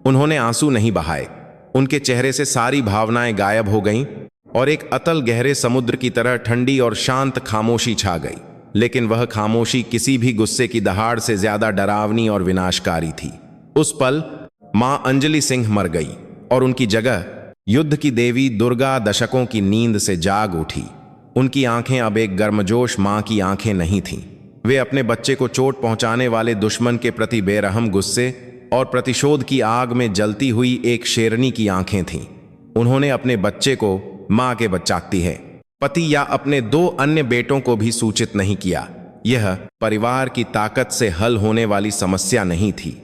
उन्होंने आंसू नहीं बहाए। उनके चेहरे से सारी भावनाएं गायब हो गईं और एक अतल गहरे समुद्र की तरह ठंडी और शांत खामोशी छा गई। लेकिन वह खामोशी किसी भी गुस्से की दहाड़ से ज्यादा डरावनी और विनाशकारी थी। उस पल मां अंजलि सिंह मर गई और उनकी जगह युद्ध की देवी दुर्गा दशकों की नींद से जाग उठी। उनकी आंखें अब एक गर्मजोश मां की आंखें नहीं थीं। वे अपने बच्चे को चोट पहुंचाने वाले दुश्मन के प्रति बेरहम गुस्से और प्रतिशोध की आग में जलती हुई एक शेरनी की आंखें थीं। उन्होंने अपने बच्चे को मां के बचाती है पति या अपने 2 अन्य बेटों को भी सूचित नहीं किया। यह परिवार की ताकत से हल होने वाली समस्या नहीं थी।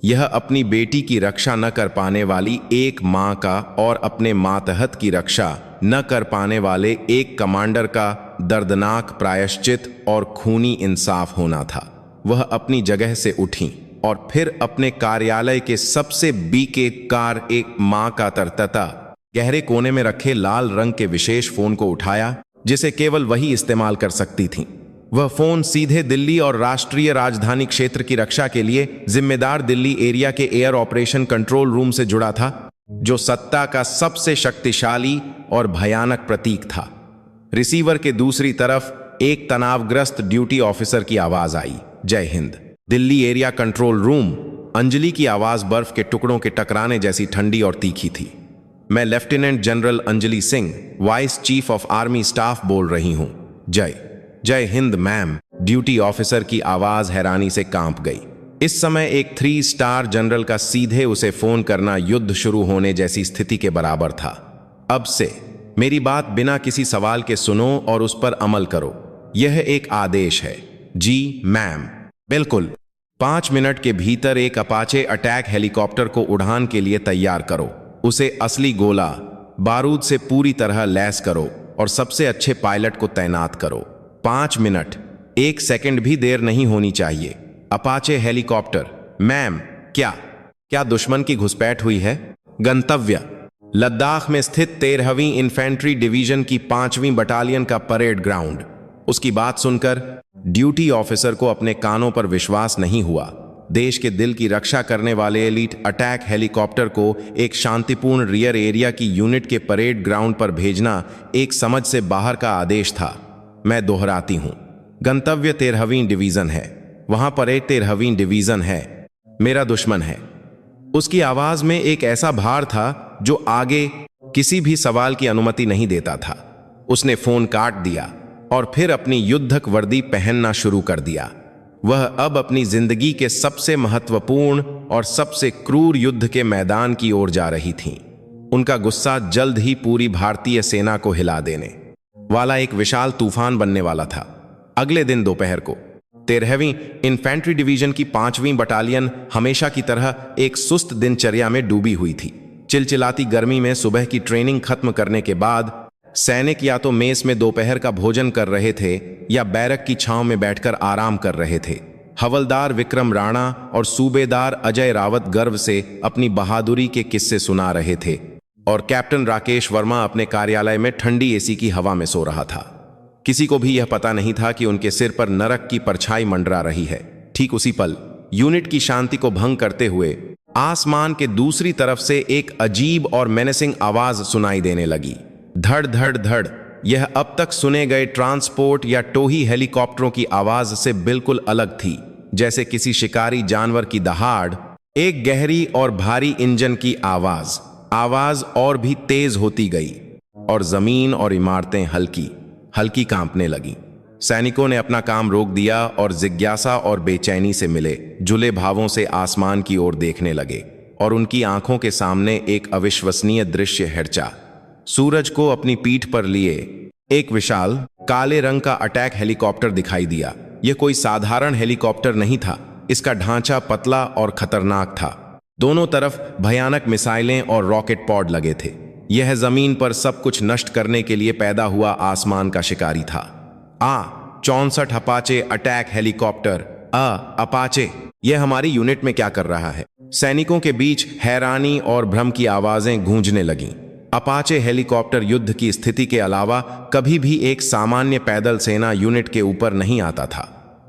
यह अपनी बेटी की रक्षा न कर पाने वाली एक मां का और अपने मातहत की रक्षा न कर पाने वाले एक कमांडर का दर्दनाक प्रायश्चित और खूनी इंसाफ होना था। वह अपनी जगह से उठी और फिर अपने कार्यालय के सबसे बीकेकार एक मां का तरतता गहरे कोने में रखे लाल रंग के विशेष फोन को उठाया, जिसे केवल वही इस्तेमाल कर सकती थीं। वह फोन सीधे दिल्ली और राष्ट्रीय राजधानी क्षेत्र की रक्षा के लिए जिम्मेदार दिल्ली एरिया के एयर ऑपरेशन कंट्रोल रूम से जुड़ा था, जो सत्ता का सबसे शक्तिशाली और भयानक प्रतीक था। रिसीवर के दूसरी तरफ एक तनावग्रस्त ड्यूटी ऑफिसर की आवाज आई, जय Hind. Delhi area control room. Anjali की आवाज बर्फ के टुकड़ों के टकराने जैसी ठंडी और तीखी थी। मैं lieutenant general Anjali Singh, vice chief of army staff बोल रही हूं। जय हिंद मैम। ड्यूटी ऑफिसर की आवाज हैरानी से कांप गई। इस समय एक 3 स्टार जनरल का सीधे उसे फोन करना युद्ध शुरू होने जैसी स्थिति के बराबर था। अब से मेरी बात बिना किसी सवाल के सुनो और उस पर अमल करो। यह एक आदेश है। जी मैम। बिल्कुल। 5 मिनट के भीतर एक अपाचे अटैक हेलीकॉप्टर को उड़ान के लिए तैयार करो। उसे असली गोला बारूद से पूरी तरह लैस करो और सबसे अच्छे पायलट को तैनात करो। 5 मिनट, 1 सेकंड भी देर नहीं होनी चाहिए। Apache helicopter. मैम, क्या दुश्मन की घुसपैठ हुई है? गंतव्य लद्दाख में स्थित 13वीं इन्फेंट्री डिवीजन की 5वीं बटालियन का परेड ग्राउंड। उसकी बात सुनकर ड्यूटी ऑफिसर को अपने कानों पर विश्वास नहीं हुआ। देश के दिल की रक्षा करने वाले एलीट अटैक हेलीकॉप्टर को एक शांतिपूर्ण रियर एरिया की यूनिट के परेड ग्राउंड पर भेजना एक समझ से बाहर का आदेश था। मैं दोहराती हूं, गंतव्य 13वीं डिवीजन है। वहां परेड 13वीं डिवीजन है। मेरा दुश्मन है। उसकी आवाज में एक ऐसा भार था जो आगे किसी भी सवाल की अनुमति नहीं देता था। उसने फोन काट दिया और फिर अपनी युद्धक वर्दी पहनना शुरू कर दिया। वह अब अपनी जिंदगी के सबसे महत्वपूर्ण और सबसे क्रूर युद्ध के मैदान की ओर जा रही थीं। उनका गुस्सा जल्द ही पूरी भारतीय सेना को हिला देने वाला एक विशाल तूफान बनने वाला था। अगले दिन दोपहर को 13वीं इन्फेंट्री डिवीजन की 5वीं बटालियन हमेशा की तरह एक सुस्त दिनचर्या में डूबी हुई थी। चिलचिलाती गर्मी में सुबह की ट्रेनिंग खत्म करने के बाद सैनिक या तो मेस में दोपहर का भोजन कर रहे थे या बैरक की छांव में बैठकर आराम कर रहे थे। हवलदार विक्रम राणा और सूबेदार अजय रावत गर्व से अपनी बहादुरी के किस्से सुना रहे थे और कैप्टन राकेश वर्मा अपने कार्यालय में ठंडी एसी की हवा में सो रहा था। किसी को भी यह पता नहीं था कि उनके सिर पर नरक की परछाई मंडरा रही है। ठीक उसी पल यूनिट की शांति को भंग करते हुए आसमान के दूसरी तरफ से एक अजीब और मेनेसिंग आवाज सुनाई देने लगी। धड़ धड़ धड़। यह अब तक सुने गए ट्रांसपोर्ट या टोही हेलीकॉप्टरों की आवाज से बिल्कुल अलग थी, जैसे किसी शिकारी जानवर की दहाड़। एक गहरी और भारी इंजन की आवाज और भी तेज होती गई और जमीन और इमारतें हल्की कांपने लगी। सैनिकों ने अपना काम रोक दिया और जिज्ञासा और बेचैनी से मिले जुले भावों से आसमान की ओर देखने लगे और उनकी आंखों के सामने एक अविश्वसनीय दृश्य हेरचा। सूरज को अपनी पीठ पर लिए एक विशाल काले रंग का अटैक हेलीकॉप्टर दिखाई दिया। यह कोई साधारण हेलीकॉप्टर नहीं था। इसका ढांचा पतला और खतरनाक था। दोनों तरफ भयानक मिसाइलें और रॉकेट पॉड लगे थे। यह जमीन पर सब कुछ नष्ट करने के लिए पैदा हुआ आसमान का शिकारी था। 64 अपाचे अटैक हेलीकॉप्टर। अपाचे, यह हमारी यूनिट में क्या कर रहा है? सैनिकों के बीच हैरानी और भ्रम की आवाजें गूंजने लगीं। अपाचे हेलीकॉप्टर युद्ध की स्थिति के अलावा कभी भी एक सामान्य पैदल सेना यूनिट के ऊपर नहीं आता था।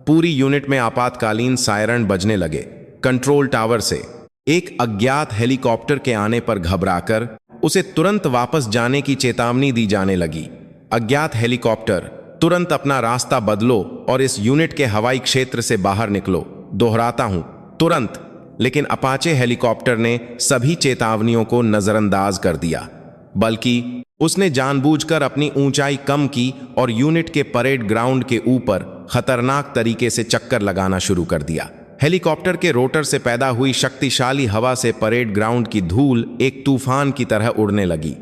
पूरी यूनिट में आपातकालीन सायरन बजने लगे। कंट्रोल टावर से एक अज्ञात हेलीकॉप्टर के आने पर घबराकर उसे तुरंत वापस जाने की चेतावनी दी जाने लगी। अज्ञात हेलीकॉप्टर, तुरंत अपना रास्ता बदलो और इस यूनिट के हवाई क्षेत्र से बाहर निकलो। दोहराता हूं, तुरंत। लेकिन अपाचे हेलीकॉप्टर ने सभी चेतावनियों को नजरअंदाज कर दिया, बल्कि उसने जानबूझकर अपनी ऊंचाई कम की और यूनिट के परेड ग्राउंड के ऊपर खतरनाक तरीके से चक्कर लगाना शुरू कर दिया। हेलीकॉप्टर के रोटर से पैदा हुई शक्तिशाली हवा से परेड ग्राउंड की धूल एक तूफान की तरह उड़ने लगी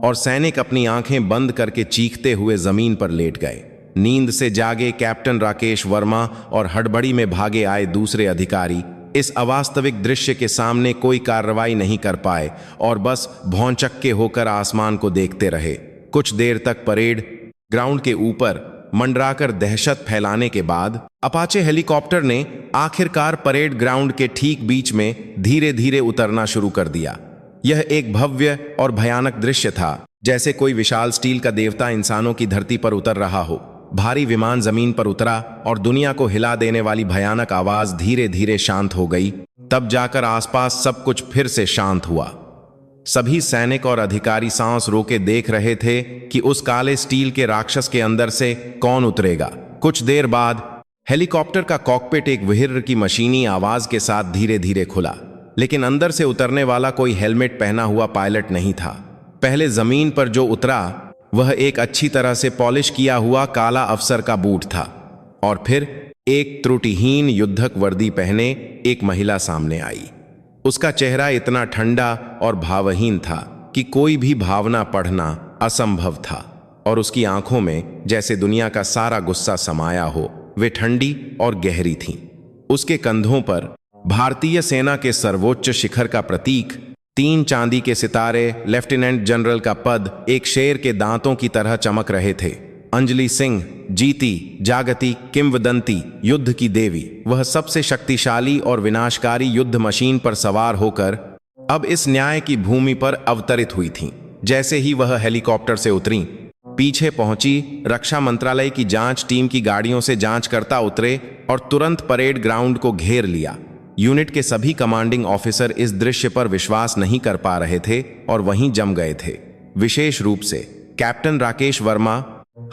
और सैनिक अपनी आंखें बंद करके चीखते हुए जमीन पर लेट गए। नींद से जागे कैप्टन राकेश वर्मा और हड़बड़ी में भागे आए दूसरे अधिकारी इस अवास्तविक दृश्य के सामने कोई कार्रवाई नहीं कर पाए और बस भौंचक्के होकर आसमान को देखते रहे। कुछ देर तक परेड ग्राउंड के ऊपर मंडराकर दहशत फैलाने के बाद अपाचे हेलीकॉप्टर ने आखिरकार परेड ग्राउंड के ठीक बीच में धीरे धीरे उतरना शुरू कर दिया। यह एक भव्य और भयानक दृश्य था, जैसे कोई विशाल स्टील का देवता इंसानों की धरती पर उतर रहा हो। भारी विमान जमीन पर उतरा और दुनिया को हिला देने वाली भयानक आवाज धीरे धीरे शांत हो गई। तब जाकर आसपास सब कुछ फिर से शांत हुआ। सभी सैनिक और अधिकारी सांस रोके देख रहे थे कि उस काले स्टील के राक्षस के अंदर से कौन उतरेगा। कुछ देर बाद हेलीकॉप्टर का कॉकपिट एक व्हिर्र की मशीनी आवाज के साथ धीरे धीरे खुला, लेकिन अंदर से उतरने वाला कोई हेलमेट पहना हुआ पायलट नहीं था। पहले जमीन पर जो उतरा वह एक अच्छी तरह से पॉलिश किया हुआ काला अफसर का बूट था, और फिर एक त्रुटिहीन युद्धक वर्दी पहने एक महिला सामने आई। उसका चेहरा इतना ठंडा और भावहीन था कि कोई भी भावना पढ़ना असंभव था, और उसकी आंखों में जैसे दुनिया का सारा गुस्सा समाया हो। वे ठंडी और गहरी थीं। उसके कंधों पर भारतीय सेना के सर्वोच्च शिखर का प्रतीक 3 चांदी के सितारे, लेफ्टिनेंट जनरल का पद एक शेर के दांतों की तरह चमक रहे थे। अंजलि सिंह, जीती जागती किंवदंती, युद्ध की देवी, वह सबसे शक्तिशाली और विनाशकारी युद्ध मशीन पर सवार होकर अब इस न्याय की भूमि पर अवतरित हुई थीं। जैसे ही वह हेलीकॉप्टर से उतरी, पीछे पहुंची रक्षा मंत्रालय की जांच टीम की गाड़ियों से जांच करता उतरे और तुरंत परेड ग्राउंड को घेर लिया। यूनिट के सभी कमांडिंग ऑफिसर इस दृश्य पर विश्वास नहीं कर पा रहे थे और वहीं जम गए थे। विशेष रूप से कैप्टन राकेश वर्मा,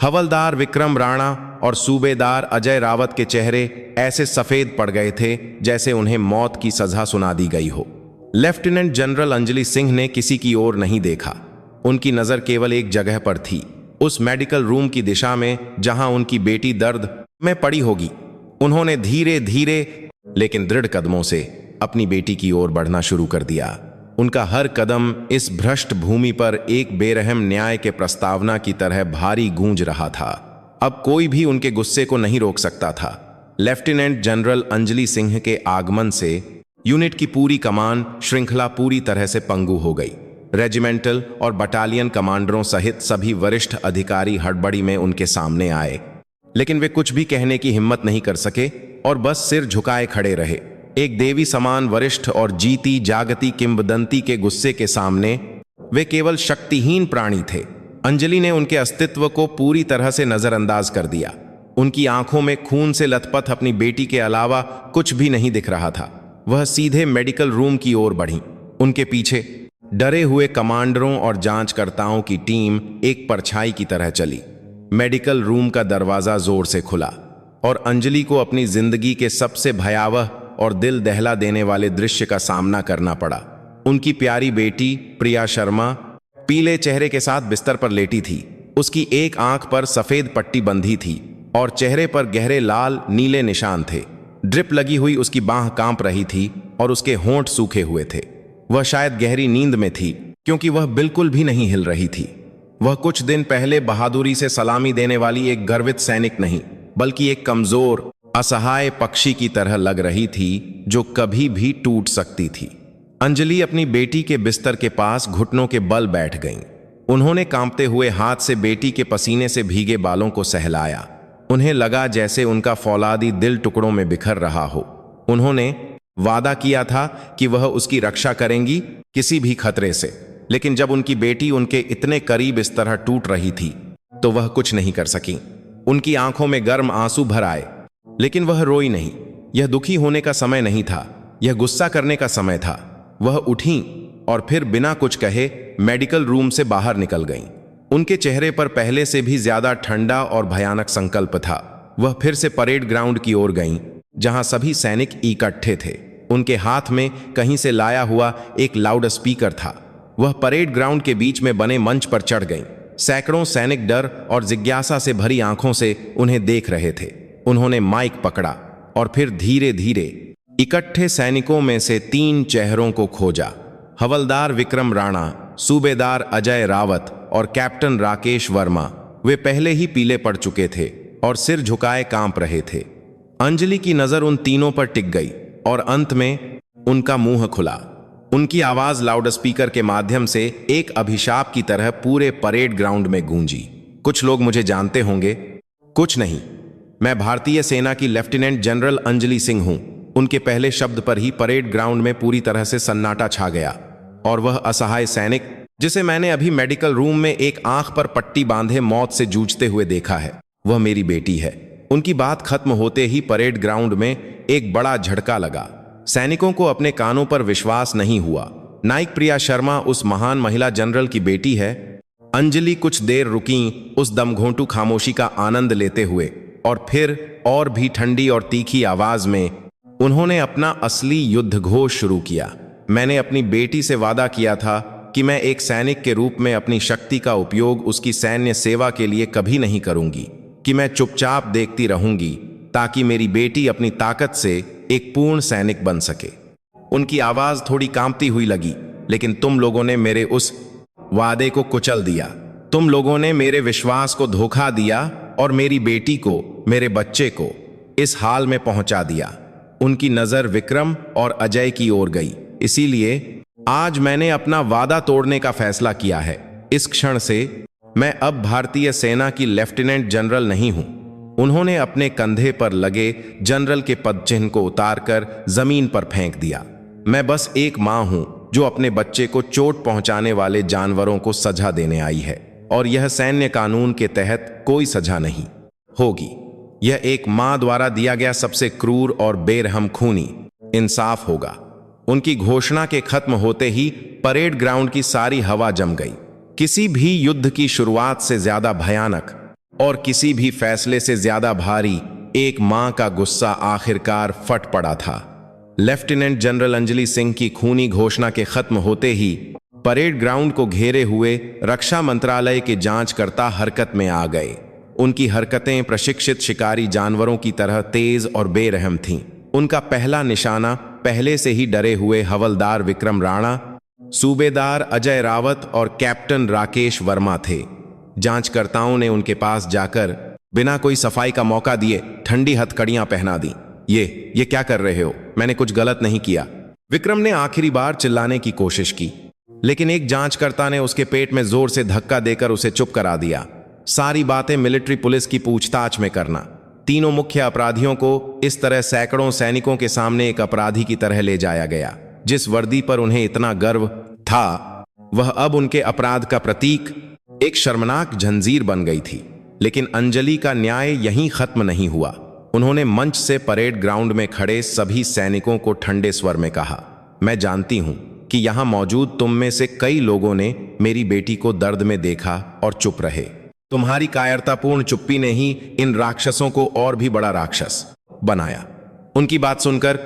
हवलदार विक्रम राणा और सूबेदार अजय रावत के चेहरे ऐसे सफेद पड़ गए थे जैसे उन्हें मौत की सजा सुना दी गई हो। लेफ्टिनेंट जनरल अंजलि सिंह ने किसी की ओर नहीं देखा। उनकी नजर केवल एक जगह पर थी, उस मेडिकल रूम की दिशा में जहां उनकी बेटी दर्द में पड़ी होगी। उन्होंने धीरे धीरे लेकिन दृढ़ कदमों से अपनी बेटी की ओर बढ़ना शुरू कर दिया। उनका हर कदम इस भ्रष्ट भूमि पर एक बेरहम न्याय के प्रस्तावना की तरह भारी गूंज रहा था। अब कोई भी उनके गुस्से को नहीं रोक सकता था। लेफ्टिनेंट जनरल अंजलि सिंह के आगमन से यूनिट की पूरी कमान श्रृंखला पूरी तरह से पंगु हो गई। रेजिमेंटल और बटालियन कमांडरों सहित सभी वरिष्ठ अधिकारी हड़बड़ी में उनके सामने आए, लेकिन वे कुछ भी कहने की हिम्मत नहीं कर सके और बस सिर झुकाए खड़े रहे। एक देवी समान वरिष्ठ और जीती जागती किंवदंती के गुस्से के सामने वे केवल शक्तिहीन प्राणी थे। अंजलि ने उनके अस्तित्व को पूरी तरह से नजरअंदाज कर दिया। उनकी आंखों में खून से लथपथ अपनी बेटी के अलावा कुछ भी नहीं दिख रहा था। वह सीधे मेडिकल रूम की ओर बढ़ी। उनके पीछे डरे हुए कमांडरों और जांचकर्ताओं की टीम एक परछाई की तरह चली। मेडिकल रूम का दरवाजा जोर से खुला और अंजलि को अपनी जिंदगी के सबसे भयावह और दिल दहला देने वाले दृश्य का सामना करना पड़ा। उनकी प्यारी बेटी प्रिया शर्मा पीले चेहरे के साथ बिस्तर पर लेटी थी। उसकी एक आंख पर सफेद पट्टी बंधी थी और चेहरे पर गहरे लाल नीले निशान थे। ड्रिप लगी हुई उसकी बांह कांप रही थी और उसके होंठ सूखे हुए थे। वह शायद गहरी नींद में थी, क्योंकि वह बिल्कुल भी नहीं हिल रही थी। वह कुछ दिन पहले बहादुरी से सलामी देने वाली एक गर्वित सैनिक नहीं, बल्कि एक कमजोर असहाय पक्षी की तरह लग रही थी जो कभी भी टूट सकती थी। अंजलि अपनी बेटी के बिस्तर के पास घुटनों के बल बैठ गईं। उन्होंने कांपते हुए हाथ से बेटी के पसीने से भीगे बालों को सहलाया। उन्हें लगा जैसे उनका फौलादी दिल टुकड़ों में बिखर रहा हो। उन्होंने वादा किया था कि वह उसकी रक्षा करेंगी किसी भी खतरे से, लेकिन जब उनकी बेटी उनके इतने करीब इस तरह टूट रही थी तो वह कुछ नहीं कर सकी। उनकी आंखों में गर्म आंसू भर आए, लेकिन वह रोई नहीं। यह दुखी होने का समय नहीं था, यह गुस्सा करने का समय था। वह उठी और फिर बिना कुछ कहे मेडिकल रूम से बाहर निकल गईं। उनके चेहरे पर पहले से भी ज्यादा ठंडा और भयानक संकल्प था। वह फिर से परेड ग्राउंड की ओर गईं, जहां सभी सैनिक इकट्ठे थे। उनके हाथ में कहीं से लाया हुआ एक लाउड स्पीकर था। वह परेड ग्राउंड के बीच में बने मंच पर चढ़ गईं। सैकड़ों सैनिक डर और जिज्ञासा से भरी आंखों से उन्हें देख रहे थे। उन्होंने माइक पकड़ा और फिर धीरे धीरे इकट्ठे सैनिकों में से 3 चेहरों को खोजा। हवलदार विक्रम राणा, सूबेदार अजय रावत और कैप्टन राकेश वर्मा। वे पहले ही पीले पड़ चुके थे और सिर झुकाए कांप रहे थे। अंजलि की नजर उन तीनों पर टिक गई और अंत में उनका मुंह खुला। उनकी आवाज लाउडस्पीकर के माध्यम से एक अभिशाप की तरह पूरे परेड ग्राउंड में गूंजी। कुछ लोग मुझे जानते होंगे, कुछ नहीं। मैं भारतीय सेना की लेफ्टिनेंट जनरल अंजलि सिंह हूं। उनके पहले शब्द पर ही परेड ग्राउंड में पूरी तरह से सन्नाटा छा गया और वह असहाय सैनिक जिसे मैंने अभी मेडिकल रूम में एक आंख पर पट्टी बांधे मौत से जूझते हुए देखा है, वह मेरी बेटी है। उनकी बात खत्म होते ही परेड ग्राउंड में एक बड़ा झटका लगा। सैनिकों को अपने कानों पर विश्वास नहीं हुआ। नाइक प्रिया शर्मा उस महान महिला जनरल की बेटी है। अंजलि कुछ देर रुकीं उस दमघोंटू खामोशी का आनंद लेते हुए, और फिर और भी ठंडी और तीखी आवाज में उन्होंने अपना असली युद्ध घोष शुरू किया। मैंने अपनी बेटी से वादा किया था कि मैं एक सैनिक के रूप में अपनी शक्ति का उपयोग उसकी सैन्य सेवा के लिए कभी नहीं करूंगी, कि मैं चुपचाप देखती रहूंगी ताकि मेरी बेटी अपनी ताकत से एक पूर्ण सैनिक बन सके। उनकी आवाज थोड़ी कांपती हुई लगी, लेकिन तुम लोगों ने मेरे उस वादे को कुचल दिया। तुम लोगों ने मेरे विश्वास को धोखा दिया और मेरी बेटी को, मेरे बच्चे को इस हाल में पहुंचा दिया। उनकी नजर विक्रम और अजय की ओर गई। इसीलिए आज मैंने अपना वादा तोड़ने का फैसला किया है। इस क्षण से मैं अब भारतीय सेना की लेफ्टिनेंट जनरल नहीं हूं। उन्होंने अपने कंधे पर लगे जनरल के पदचिह्न को उतारकर जमीन पर फेंक दिया। मैं बस एक मां हूं जो अपने बच्चे को चोट पहुंचाने वाले जानवरों को सजा देने आई है, और यह सैन्य कानून के तहत कोई सजा नहीं होगी। यह एक मां द्वारा दिया गया सबसे क्रूर और बेरहम खूनी इंसाफ होगा। उनकी घोषणा के खत्म होते ही परेड ग्राउंड की सारी हवा जम गई। किसी भी युद्ध की शुरुआत से ज्यादा भयानक और किसी भी फैसले से ज्यादा भारी एक मां का गुस्सा आखिरकार फट पड़ा था। लेफ्टिनेंट जनरल अंजलि सिंह की खूनी घोषणा के खत्म होते ही परेड ग्राउंड को घेरे हुए रक्षा मंत्रालय के जांचकर्ता हरकत में आ गए। उनकी हरकतें प्रशिक्षित शिकारी जानवरों की तरह तेज और बेरहम थीं। उनका पहला निशाना पहले से ही डरे हुए हवलदार विक्रम राणा, सूबेदार अजय रावत और कैप्टन राकेश वर्मा थे। जांचकर्ताओं ने उनके पास जाकर बिना कोई सफाई का मौका दिए ठंडी हथकड़ियां पहना दी। ये क्या कर रहे हो? मैंने कुछ गलत नहीं किया। विक्रम ने आखिरी बार चिल्लाने की कोशिश की, लेकिन एक जांचकर्ता ने उसके पेट में जोर से धक्का देकर उसे चुप करा दिया। सारी बातें मिलिट्री पुलिस की पूछताछ में करना। तीनों मुख्य अपराधियों को इस तरह सैकड़ों सैनिकों के सामने एक अपराधी की तरह ले जाया गया। जिस वर्दी पर उन्हें इतना गर्व था, वह अब उनके अपराध का प्रतीक, एक शर्मनाक जंजीर बन गई थी। लेकिन अंजलि का न्याय यहीं खत्म नहीं हुआ। उन्होंने मंच से परेड ग्राउंड में खड़े सभी सैनिकों को ठंडे स्वर में कहा, मैं जानती हूं कि यहां मौजूद तुम में से कई लोगों ने मेरी बेटी को दर्द में देखा और चुप रहे। तुम्हारी कायरतापूर्ण चुप्पी ने ही इन राक्षसों को और भी बड़ा राक्षस बनाया। उनकी बात सुनकर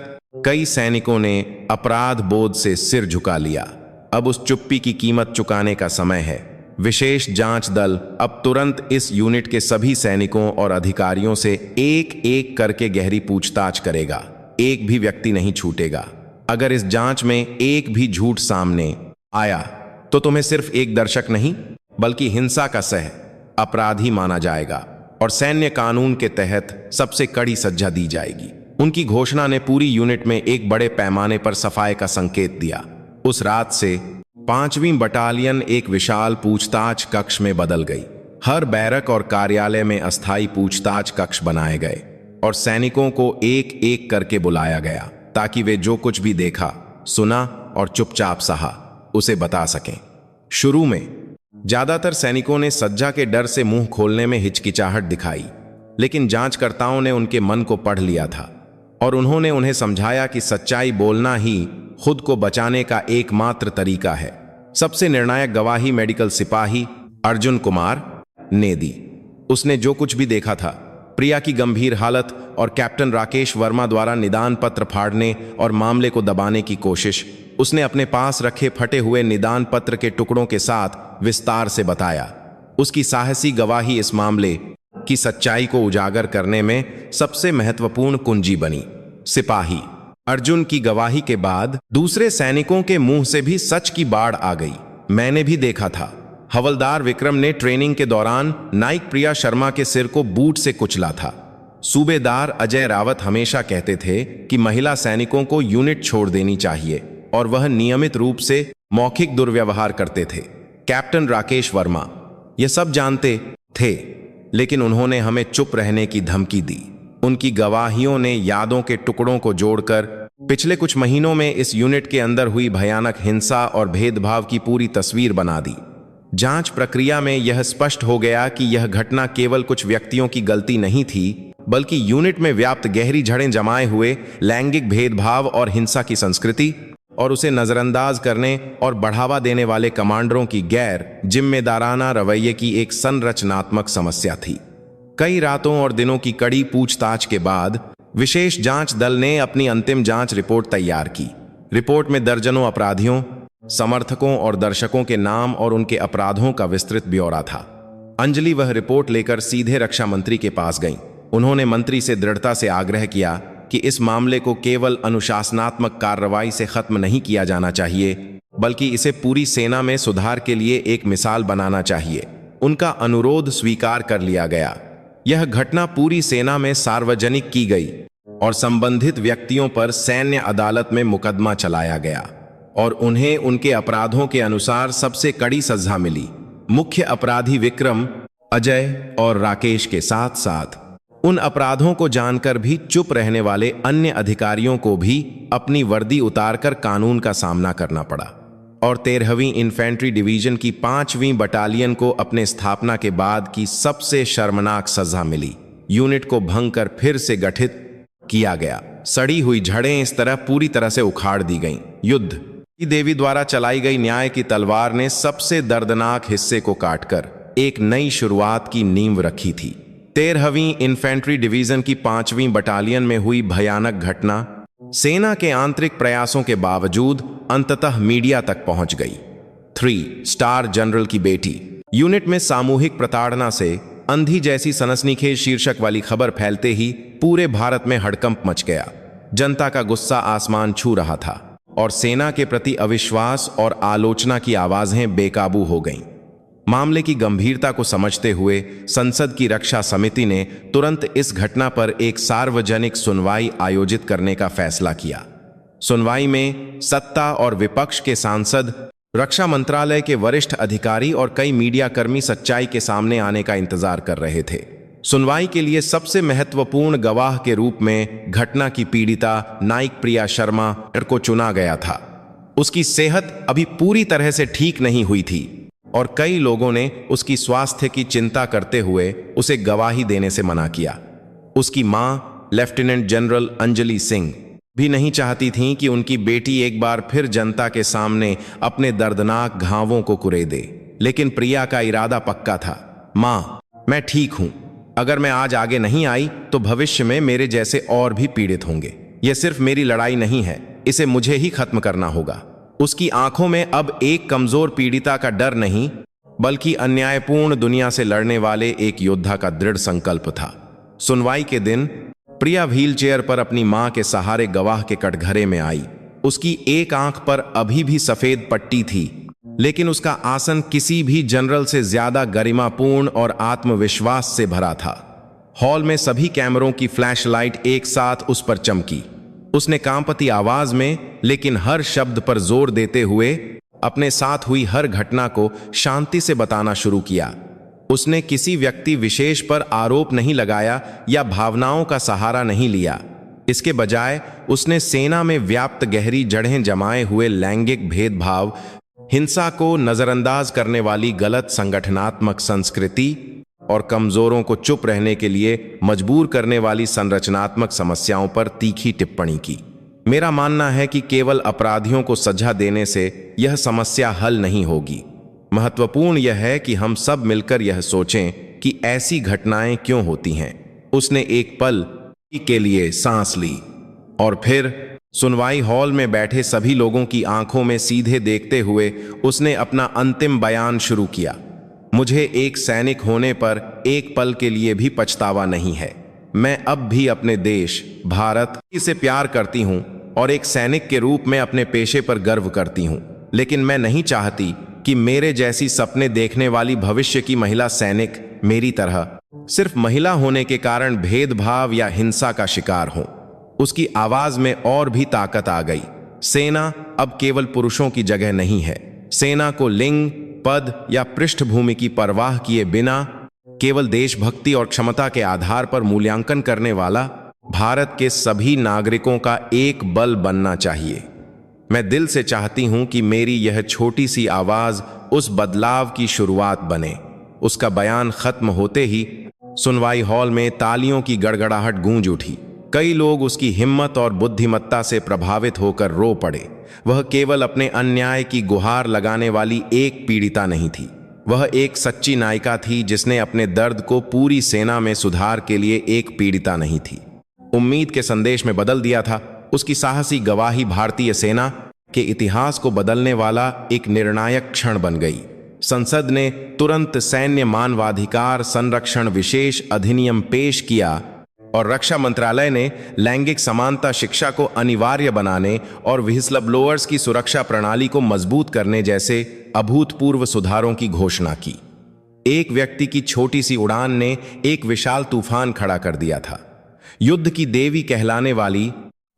कई सैनिकों ने अपराध बोध से सिर झुका लिया। अब उस चुप्पी की कीमत चुकाने का समय है। विशेष जांच दल अब तुरंत इस यूनिट के सभी सैनिकों और अधिकारियों से एक एक करके गहरी पूछताछ करेगा। एक भी व्यक्ति नहीं छूटेगा। अगर इस जांच में एक भी झूठ सामने आया तो तुम्हें सिर्फ एक दर्शक नहीं बल्कि हिंसा का सह अपराधी माना जाएगा और सैन्य कानून के तहत सबसे कड़ी सजा दी जाएगी। उनकी घोषणा ने पूरी यूनिट में एक बड़े पैमाने पर सफाई का संकेत दिया। उस रात से 5वीं बटालियन एक विशाल पूछताछ कक्ष में बदल गई। हर बैरक और कार्यालय में अस्थायी पूछताछ कक्ष बनाए गए और सैनिकों को एक एक करके बुलाया गया ताकि वे जो कुछ भी देखा, सुना और चुपचाप सहा उसे बता सकें। शुरू में ज्यादातर सैनिकों ने सज्जा के डर से मुंह खोलने में हिचकिचाहट दिखाई, लेकिन जांचकर्ताओं ने उनके मन को पढ़ लिया था और उन्होंने उन्हें समझाया कि सच्चाई बोलना ही खुद को बचाने का एकमात्र तरीका है। सबसे निर्णायक गवाही मेडिकल सिपाही अर्जुन कुमार ने दी। उसने जो कुछ भी देखा था, प्रिया की गंभीर हालत और कैप्टन राकेश वर्मा द्वारा निदान पत्र फाड़ने और मामले को दबाने की कोशिश, उसने अपने पास रखे फटे हुए निदान पत्र के टुकड़ों के साथ विस्तार से बताया। उसकी साहसी गवाही इस मामले की सच्चाई को उजागर करने में सबसे महत्वपूर्ण कुंजी बनी। सिपाही अर्जुन की गवाही के बाद दूसरे सैनिकों के मुंह से भी सच की बाढ़ आ गई। मैंने भी देखा था, हवलदार विक्रम ने ट्रेनिंग के दौरान नाइक प्रिया शर्मा के सिर को बूट से कुचला था। सूबेदार अजय रावत हमेशा कहते थे कि महिला सैनिकों को यूनिट छोड़ देनी चाहिए और वह नियमित रूप से मौखिक दुर्व्यवहार करते थे। कैप्टन राकेश वर्मा यह सब जानते थे, लेकिन उन्होंने हमें चुप रहने की धमकी दी। उनकी गवाहियों ने यादों के टुकड़ों को जोड़कर पिछले कुछ महीनों में इस यूनिट के अंदर हुई भयानक हिंसा और भेदभाव की पूरी तस्वीर बना दी। जांच प्रक्रिया में यह स्पष्ट हो गया कि यह घटना केवल कुछ व्यक्तियों की गलती नहीं थी, बल्कि यूनिट में व्याप्त गहरी जड़ें जमाए हुए लैंगिक भेदभाव और हिंसा की संस्कृति और उसे नजरअंदाज करने और बढ़ावा देने वाले कमांडरों की गैर जिम्मेदाराना रवैये की एक संरचनात्मक समस्या थी। कई रातों और दिनों की कड़ी पूछताछ के बाद विशेष जांच दल ने अपनी अंतिम जांच रिपोर्ट तैयार की। रिपोर्ट में दर्जनों अपराधियों, समर्थकों और दर्शकों के नाम और उनके अपराधों का विस्तृत ब्यौरा था। अंजलि वह रिपोर्ट लेकर सीधे रक्षा मंत्री के पास गईं। उन्होंने मंत्री से दृढ़ता से आग्रह किया कि इस मामले को केवल अनुशासनात्मक कार्रवाई से खत्म नहीं किया जाना चाहिए, बल्कि इसे पूरी सेना में सुधार के लिए एक मिसाल बनाना चाहिए। उनका अनुरोध स्वीकार कर लिया गया। यह घटना पूरी सेना में सार्वजनिक की गई और संबंधित व्यक्तियों पर सैन्य अदालत में मुकदमा चलाया गया और उन्हें उनके अपराधों के अनुसार सबसे कड़ी सजा मिली। मुख्य अपराधी विक्रम, अजय और राकेश के साथ साथ उन अपराधों को जानकर भी चुप रहने वाले अन्य अधिकारियों को भी अपनी वर्दी उतारकर कानून का सामना करना पड़ा। और 13वीं इन्फेंट्री डिवीजन की 5वीं बटालियन को अपने स्थापना के बाद की सबसे शर्मनाक सजा मिली। यूनिट को भंग कर फिर से गठित किया गया। सड़ी हुई जड़ें इस तरह पूरी तरह से उखाड़ दी गईं। युद्ध की देवी द्वारा चलाई गई न्याय की तलवार ने सबसे दर्दनाक हिस्से को काटकर एक नई शुरुआत की नींव रखी थी। 13वीं इन्फेंट्री डिवीजन की 5वीं बटालियन में हुई भयानक घटना सेना के आंतरिक प्रयासों के बावजूद अंततः मीडिया तक पहुंच गई। 3 स्टार जनरल की बेटी। यूनिट में सामूहिक प्रताड़ना से अंधी जैसी सनसनीखेज शीर्षक वाली खबर फैलते ही पूरे भारत में हड़कंप मच गया। जनता का गुस्सा आसमान छू रहा था और सेना के प्रति अविश्वास और आलोचना की आवाजें बेकाबू हो गईं। मामले की गंभीरता को समझते हुए संसद की रक्षा समिति ने तुरंत इस घटना पर एक सार्वजनिक सुनवाई आयोजित करने का फैसला किया। सुनवाई में सत्ता और विपक्ष के सांसद, रक्षा मंत्रालय के वरिष्ठ अधिकारी और कई मीडियाकर्मी सच्चाई के सामने आने का इंतजार कर रहे थे। सुनवाई के लिए सबसे महत्वपूर्ण गवाह के रूप में घटना की पीड़िता नायक प्रिया शर्मा को चुना गया था। उसकी सेहत अभी पूरी तरह से ठीक नहीं हुई थी और कई लोगों ने उसकी स्वास्थ्य की चिंता करते हुए उसे गवाही देने से मना किया। उसकी मां लेफ्टिनेंट जनरल अंजलि सिंह भी नहीं चाहती थीं कि उनकी बेटी एक बार फिर जनता के सामने अपने दर्दनाक घावों को कुरेदे। लेकिन प्रिया का इरादा पक्का था। मां, मैं ठीक हूं। अगर मैं आज आगे नहीं आई तो भविष्य में मेरे जैसे और भी पीड़ित होंगे। यह सिर्फ मेरी लड़ाई नहीं है, इसे मुझे ही खत्म करना होगा। उसकी आंखों में अब एक कमजोर पीड़िता का डर नहीं, बल्कि अन्यायपूर्ण दुनिया से लड़ने वाले एक योद्धा का दृढ़ संकल्प था। सुनवाई के दिन प्रिया व्हीलचेयर पर अपनी मां के सहारे गवाह के कटघरे में आई। उसकी एक आंख पर अभी भी सफेद पट्टी थी, लेकिन उसका आसन किसी भी जनरल से ज्यादा गरिमापूर्ण और आत्मविश्वास से भरा था। हॉल में सभी कैमरों की फ्लैशलाइट एक साथ उस पर चमकी। उसने कांपती आवाज में, लेकिन हर शब्द पर जोर देते हुए अपने साथ हुई हर घटना को शांति से बताना शुरू किया। उसने किसी व्यक्ति विशेष पर आरोप नहीं लगाया या भावनाओं का सहारा नहीं लिया। इसके बजाय उसने सेना में व्याप्त गहरी जड़ें जमाए हुए लैंगिक भेदभाव, हिंसा को नजरअंदाज करने वाली गलत संगठनात्मक संस्कृति और कमजोरों को चुप रहने के लिए मजबूर करने वाली संरचनात्मक समस्याओं पर तीखी टिप्पणी की। मेरा मानना है कि केवल अपराधियों को सजा देने से यह समस्या हल नहीं होगी। महत्वपूर्ण यह है कि हम सब मिलकर यह सोचें कि ऐसी घटनाएं क्यों होती हैं। उसने एक पल के लिए सांस ली और फिर सुनवाई हॉल में बैठे सभी लोगों की आंखों में सीधे देखते हुए उसने अपना अंतिम बयान शुरू किया। मुझे एक सैनिक होने पर एक पल के लिए भी पछतावा नहीं है। मैं अब भी अपने देश भारत से प्यार करती हूं और एक सैनिक के रूप में अपने पेशे पर गर्व करती हूं। लेकिन मैं नहीं चाहती कि मेरे जैसी सपने देखने वाली भविष्य की महिला सैनिक मेरी तरह सिर्फ महिला होने के कारण भेदभाव या हिंसा का शिकार हो। उसकी आवाज में और भी ताकत आ गई। सेना अब केवल पुरुषों की जगह नहीं है। सेना को लिंग, पद या पृष्ठभूमि की परवाह किए बिना केवल देशभक्ति और क्षमता के आधार पर मूल्यांकन करने वाला भारत के सभी नागरिकों का एक बल बनना चाहिए। मैं दिल से चाहती हूं कि मेरी यह छोटी सी आवाज उस बदलाव की शुरुआत बने। उसका बयान खत्म होते ही सुनवाई हॉल में तालियों की गड़गड़ाहट गूंज उठी। कई लोग उसकी हिम्मत और बुद्धिमत्ता से प्रभावित होकर रो पड़े। वह केवल अपने अन्याय की गुहार लगाने वाली एक पीड़िता नहीं थी, वह एक सच्ची नायिका थी जिसने अपने दर्द को पूरी सेना में सुधार के लिए एक पीड़िता नहीं थी, उम्मीद के संदेश में बदल दिया था। उसकी साहसी गवाही भारतीय सेना के इतिहास को बदलने वाला एक निर्णायक क्षण बन गई। संसद ने तुरंत सैन्य मानवाधिकार संरक्षण विशेष अधिनियम पेश किया और रक्षा मंत्रालय ने लैंगिक समानता शिक्षा को अनिवार्य बनाने और व्हिसल ब्लोअर्स की सुरक्षा प्रणाली को मजबूत करने जैसे अभूतपूर्व सुधारों की घोषणा की। एक व्यक्ति की छोटी सी उड़ान ने एक विशाल तूफान खड़ा कर दिया था। युद्ध की देवी कहलाने वाली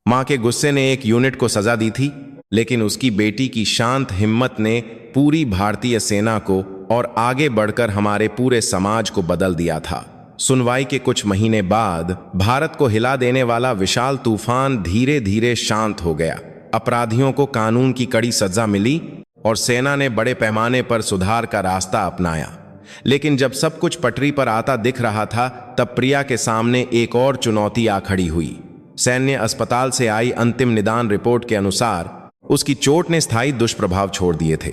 मां के गुस्से ने एक यूनिट को सजा दी थी, लेकिन उसकी बेटी की शांत हिम्मत ने पूरी भारतीय सेना को और आगे बढ़कर हमारे पूरे समाज को बदल दिया था। सुनवाई के कुछ महीने बाद भारत को हिला देने वाला विशाल तूफान धीरे धीरे शांत हो गया। अपराधियों को कानून की कड़ी सजा मिली और सेना ने बड़े पैमाने पर सुधार का रास्ता अपनाया। लेकिन जब सब कुछ पटरी पर आता दिख रहा था, तब प्रिया के सामने एक और चुनौती आ खड़ी हुई। सैन्य अस्पताल से आई अंतिम निदान रिपोर्ट के अनुसार उसकी चोट ने स्थायी दुष्प्रभाव छोड़ दिए थे।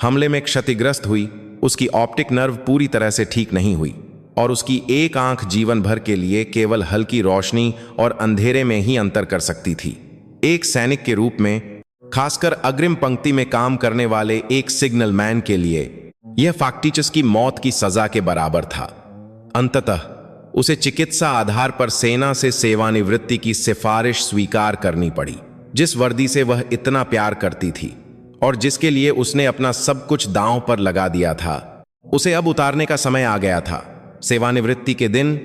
हमले में क्षतिग्रस्त हुई, उसकी ऑप्टिक नर्व पूरी तरह से ठीक नहीं हुई और उसकी एक आंख जीवन भर के लिए केवल हल्की रोशनी और अंधेरे में ही अंतर कर सकती थी। एक सैनिक के रूप में, खासकर अग्रिम पंक्ति में काम करने वाले एक सिग्नल मैन के लिए यह फाक्टिचस की मौत की सजा के बराबर था। अंततः उसे चिकित्सा आधार पर सेना से सेवानिवृत्ति की सिफारिश स्वीकार करनी पड़ी, जिस वर्दी से वह इतना प्यार करती थी और जिसके लिए उसने अपना सब कुछ दांव पर लगा दिया था। उसे अब उतारने का समय आ गया था। सेवानिवृत्ति के दिन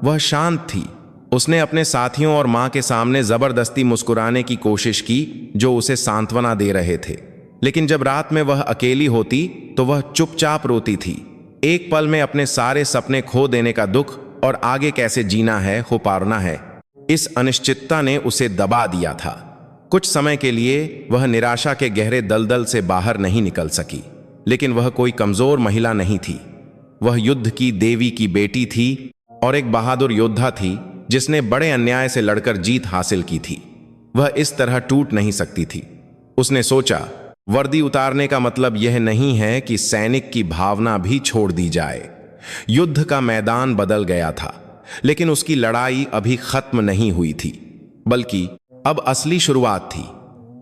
वह शांत थी। उसने अपने साथियों और मां के सामने जबरदस्ती मुस्कुराने की कोशिश की, जो उसे सांत्वना दे रहे थे। लेकिन जब रात में वह अकेली होती तो वह चुपचाप रोती थी। एक पल में अपने सारे सपने खो देने का दुख और आगे कैसे जीना है, हो पारना है, इस अनिश्चितता ने उसे दबा दिया था। कुछ समय के लिए वह निराशा के गहरे दलदल से बाहर नहीं निकल सकी, लेकिन वह कोई कमजोर महिला नहीं थी। वह युद्ध की देवी की बेटी थी और एक बहादुर योद्धा थी जिसने बड़े अन्याय से लड़कर जीत हासिल की थी। वह इस तरह टूट नहीं सकती थी। उसने सोचा, वर्दी उतारने का मतलब यह नहीं है कि सैनिक की भावना भी छोड़ दी जाए। युद्ध का मैदान बदल गया था, लेकिन उसकी लड़ाई अभी खत्म नहीं हुई थी, बल्कि अब असली शुरुआत थी।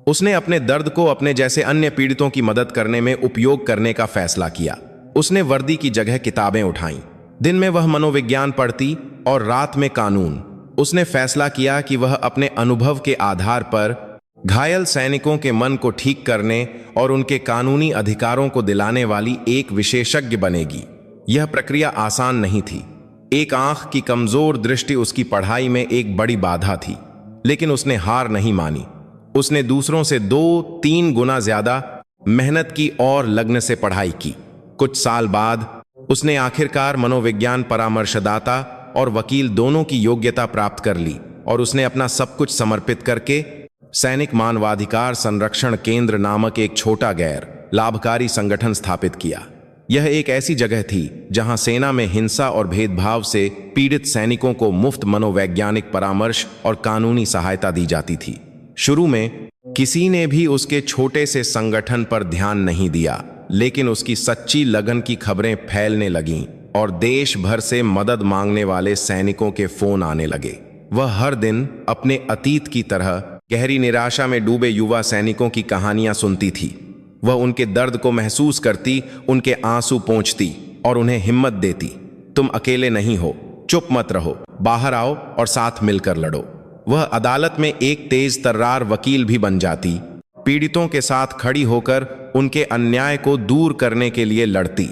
उसने अपने दर्द को अपने जैसे अन्य पीड़ितों की मदद करने में उपयोग करने का फैसला किया। उसने वर्दी की जगह किताबें उठाईं। दिन में वह मनोविज्ञान पढ़ती और रात में कानून। उसने फैसला किया कि वह अपने अनुभव के आधार पर घायल सैनिकों के मन को ठीक करने और उनके कानूनी अधिकारों को दिलाने वाली एक विशेषज्ञ बनेगी। यह प्रक्रिया आसान नहीं थी। एक आंख की कमजोर दृष्टि उसकी पढ़ाई में एक बड़ी बाधा थी, लेकिन उसने हार नहीं मानी। उसने दूसरों से 2-3 गुना ज्यादा मेहनत की और लगन से पढ़ाई की। कुछ साल बाद उसने आखिरकार मनोविज्ञान परामर्शदाता और वकील दोनों की योग्यता प्राप्त कर ली और उसने अपना सब कुछ समर्पित करके सैनिक मानवाधिकार संरक्षण केंद्र नामक एक छोटा गैर लाभकारी संगठन स्थापित किया। यह एक ऐसी जगह थी जहां सेना में हिंसा और भेदभाव से पीड़ित सैनिकों को मुफ्त मनोवैज्ञानिक परामर्श और कानूनी सहायता दी जाती थी। शुरू में किसी ने भी उसके छोटे से संगठन पर ध्यान नहीं दिया, लेकिन उसकी सच्ची लगन की खबरें फैलने लगीं और देश भर से मदद मांगने वाले सैनिकों के फोन आने लगे। वह हर दिन अपने अतीत की तरह गहरी निराशा में डूबे युवा सैनिकों की कहानियां सुनती थी। वह उनके दर्द को महसूस करती, उनके आंसू पोंछती और उन्हें हिम्मत देती। तुम अकेले नहीं हो, चुप मत रहो, बाहर आओ और साथ मिलकर लड़ो। वह अदालत में एक तेज तर्रार वकील भी बन जाती, पीड़ितों के साथ खड़ी होकर उनके अन्याय को दूर करने के लिए लड़ती।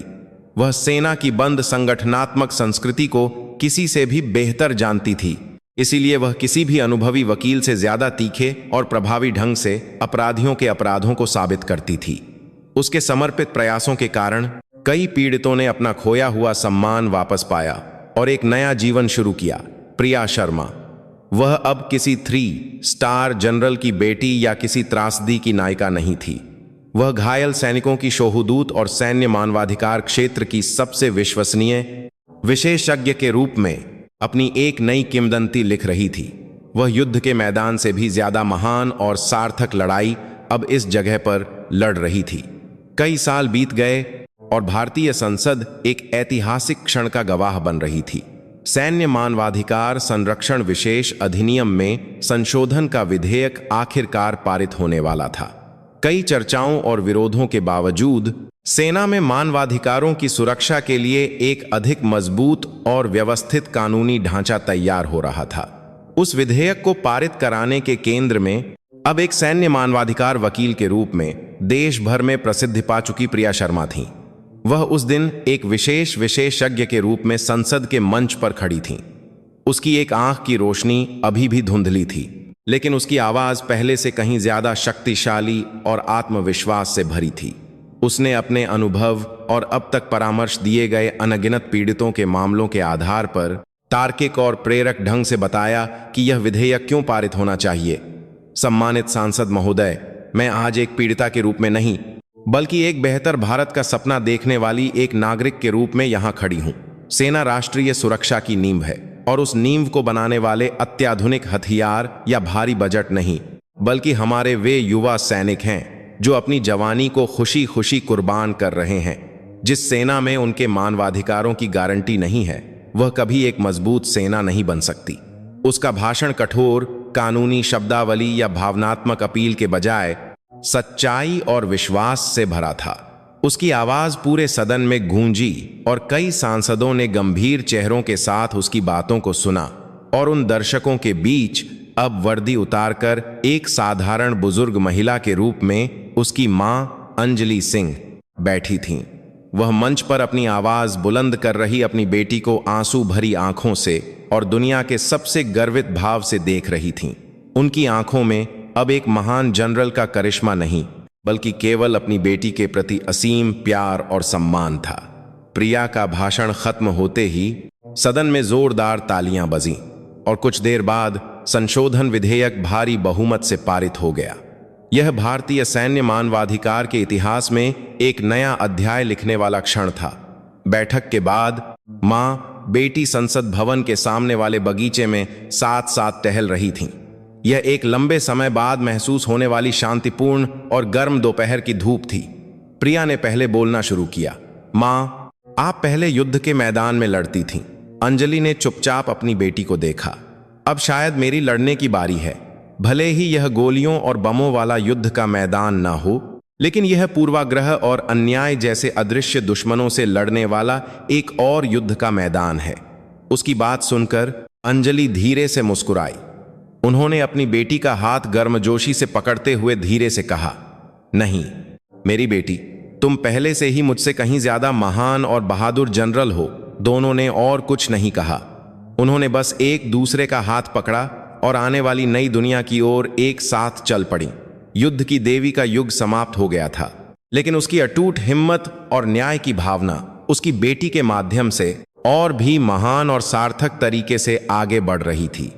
वह सेना की बंद संगठनात्मक संस्कृति को किसी से भी बेहतर जानती थी, इसीलिए वह किसी भी अनुभवी वकील से ज्यादा तीखे और प्रभावी ढंग से अपराधियों के अपराधों को साबित करती थी। उसके समर्पित प्रयासों के कारण कई पीड़ितों ने अपना खोया हुआ सम्मान वापस पाया और एक नया जीवन शुरू किया। प्रिया शर्मा, वह अब किसी 3 स्टार जनरल की बेटी या किसी त्रासदी की नायिका नहीं थी। वह घायल सैनिकों की शोहदूत और सैन्य मानवाधिकार क्षेत्र की सबसे विश्वसनीय विशेषज्ञ के रूप में अपनी एक नई किंवदंती लिख रही थी। वह युद्ध के मैदान से भी ज्यादा महान और सार्थक लड़ाई अब इस जगह पर लड़ रही थी। कई साल बीत गए और भारतीय संसद एक ऐतिहासिक क्षण का गवाह बन रही थी। सैन्य मानवाधिकार संरक्षण विशेष अधिनियम में संशोधन का विधेयक आखिरकार पारित होने वाला था। कई चर्चाओं और विरोधों के बावजूद सेना में मानवाधिकारों की सुरक्षा के लिए एक अधिक मजबूत और व्यवस्थित कानूनी ढांचा तैयार हो रहा था। उस विधेयक को पारित कराने के केंद्र में अब एक सैन्य मानवाधिकार वकील के रूप में देश भर में प्रसिद्धि पा चुकी प्रिया शर्मा थीं। वह उस दिन एक विशेषज्ञ के रूप में संसद के मंच पर खड़ी थीं। उसकी एक आंख की रोशनी अभी भी धुंधली थी, लेकिन उसकी आवाज पहले से कहीं ज्यादा शक्तिशाली और आत्मविश्वास से भरी थी। उसने अपने अनुभव और अब तक परामर्श दिए गए अनगिनत पीड़ितों के मामलों के आधार पर तार्किक और प्रेरक ढंग से बताया कि यह विधेयक क्यों पारित होना चाहिए। सम्मानित सांसद महोदय, मैं आज एक पीड़िता के रूप में नहीं, बल्कि एक बेहतर भारत का सपना देखने वाली एक नागरिक के रूप में यहाँ खड़ी हूँ। सेना राष्ट्रीय सुरक्षा की नींव है और उस नींव को बनाने वाले अत्याधुनिक हथियार या भारी बजट नहीं, बल्कि हमारे वे युवा सैनिक हैं जो अपनी जवानी को खुशी खुशी कुर्बान कर रहे हैं। जिस सेना में उनके मानवाधिकारों की गारंटी नहीं है, वह कभी एक मजबूत सेना नहीं बन सकती। उसका भाषण कठोर कानूनी शब्दावली या भावनात्मक अपील के बजाय सच्चाई और विश्वास से भरा था। उसकी आवाज पूरे सदन में गूंजी और कई सांसदों ने गंभीर चेहरों के साथ उसकी बातों को सुना। और उन दर्शकों के बीच अब वर्दी उतारकर एक साधारण बुजुर्ग महिला के रूप में उसकी मां अंजलि सिंह बैठी थीं। वह मंच पर अपनी आवाज बुलंद कर रही अपनी बेटी को आंसू भरी आंखों से और दुनिया के सबसे गर्वित भाव से देख रही थीं। उनकी आंखों में अब एक महान जनरल का करिश्मा नहीं, बल्कि केवल अपनी बेटी के प्रति असीम प्यार और सम्मान था। प्रिया का भाषण खत्म होते ही सदन में जोरदार तालियां बजीं और कुछ देर बाद संशोधन विधेयक भारी बहुमत से पारित हो गया। यह भारतीय सैन्य मानवाधिकार के इतिहास में एक नया अध्याय लिखने वाला क्षण था। बैठक के बाद मां बेटी संसद भवन के सामने वाले बगीचे में साथ साथ टहल रही थीं। यह एक लंबे समय बाद महसूस होने वाली शांतिपूर्ण और गर्म दोपहर की धूप थी। प्रिया ने पहले बोलना शुरू किया। मां, आप पहले युद्ध के मैदान में लड़ती थीं। अंजलि ने चुपचाप अपनी बेटी को देखा। अब शायद मेरी लड़ने की बारी है। भले ही यह गोलियों और बमों वाला युद्ध का मैदान ना हो, लेकिन यह पूर्वाग्रह और अन्याय जैसे अदृश्य दुश्मनों से लड़ने वाला एक और युद्ध का मैदान है। उसकी बात सुनकर अंजलि धीरे से मुस्कुराई। उन्होंने अपनी बेटी का हाथ गर्मजोशी से पकड़ते हुए धीरे से कहा, नहीं मेरी बेटी, तुम पहले से ही मुझसे कहीं ज्यादा महान और बहादुर जनरल हो। दोनों ने और कुछ नहीं कहा। उन्होंने बस एक दूसरे का हाथ पकड़ा और आने वाली नई दुनिया की ओर एक साथ चल पड़ी। युद्ध की देवी का युग समाप्त हो गया था, लेकिन उसकी अटूट हिम्मत और न्याय की भावना उसकी बेटी के माध्यम से और भी महान और सार्थक तरीके से आगे बढ़ रही थी।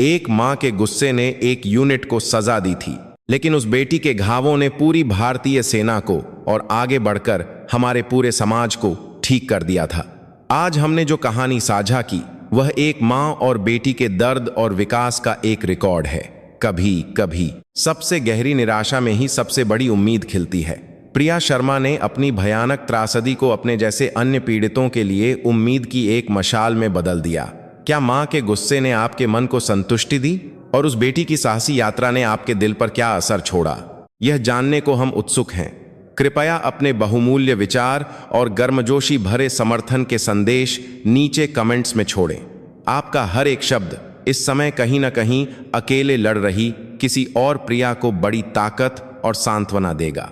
एक मां के गुस्से ने एक यूनिट को सजा दी थी, लेकिन उस बेटी के घावों ने पूरी भारतीय सेना को और आगे बढ़कर हमारे पूरे समाज को ठीक कर दिया था। आज हमने जो कहानी साझा की, वह एक मां और बेटी के दर्द और विकास का एक रिकॉर्ड है। कभी कभी सबसे गहरी निराशा में ही सबसे बड़ी उम्मीद खिलती है। प्रिया शर्मा ने अपनी भयानक त्रासदी को अपने जैसे अन्य पीड़ितों के लिए उम्मीद की एक मशाल में बदल दिया। क्या मां के गुस्से ने आपके मन को संतुष्टि दी और उस बेटी की साहसी यात्रा ने आपके दिल पर क्या असर छोड़ा? यह जानने को हम उत्सुक हैं। कृपया अपने बहुमूल्य विचार और गर्मजोशी भरे समर्थन के संदेश नीचे कमेंट्स में छोड़ें। आपका हर एक शब्द इस समय कहीं न कहीं अकेले लड़ रही किसी और प्रिया को बड़ी ताकत और सांत्वना देगा।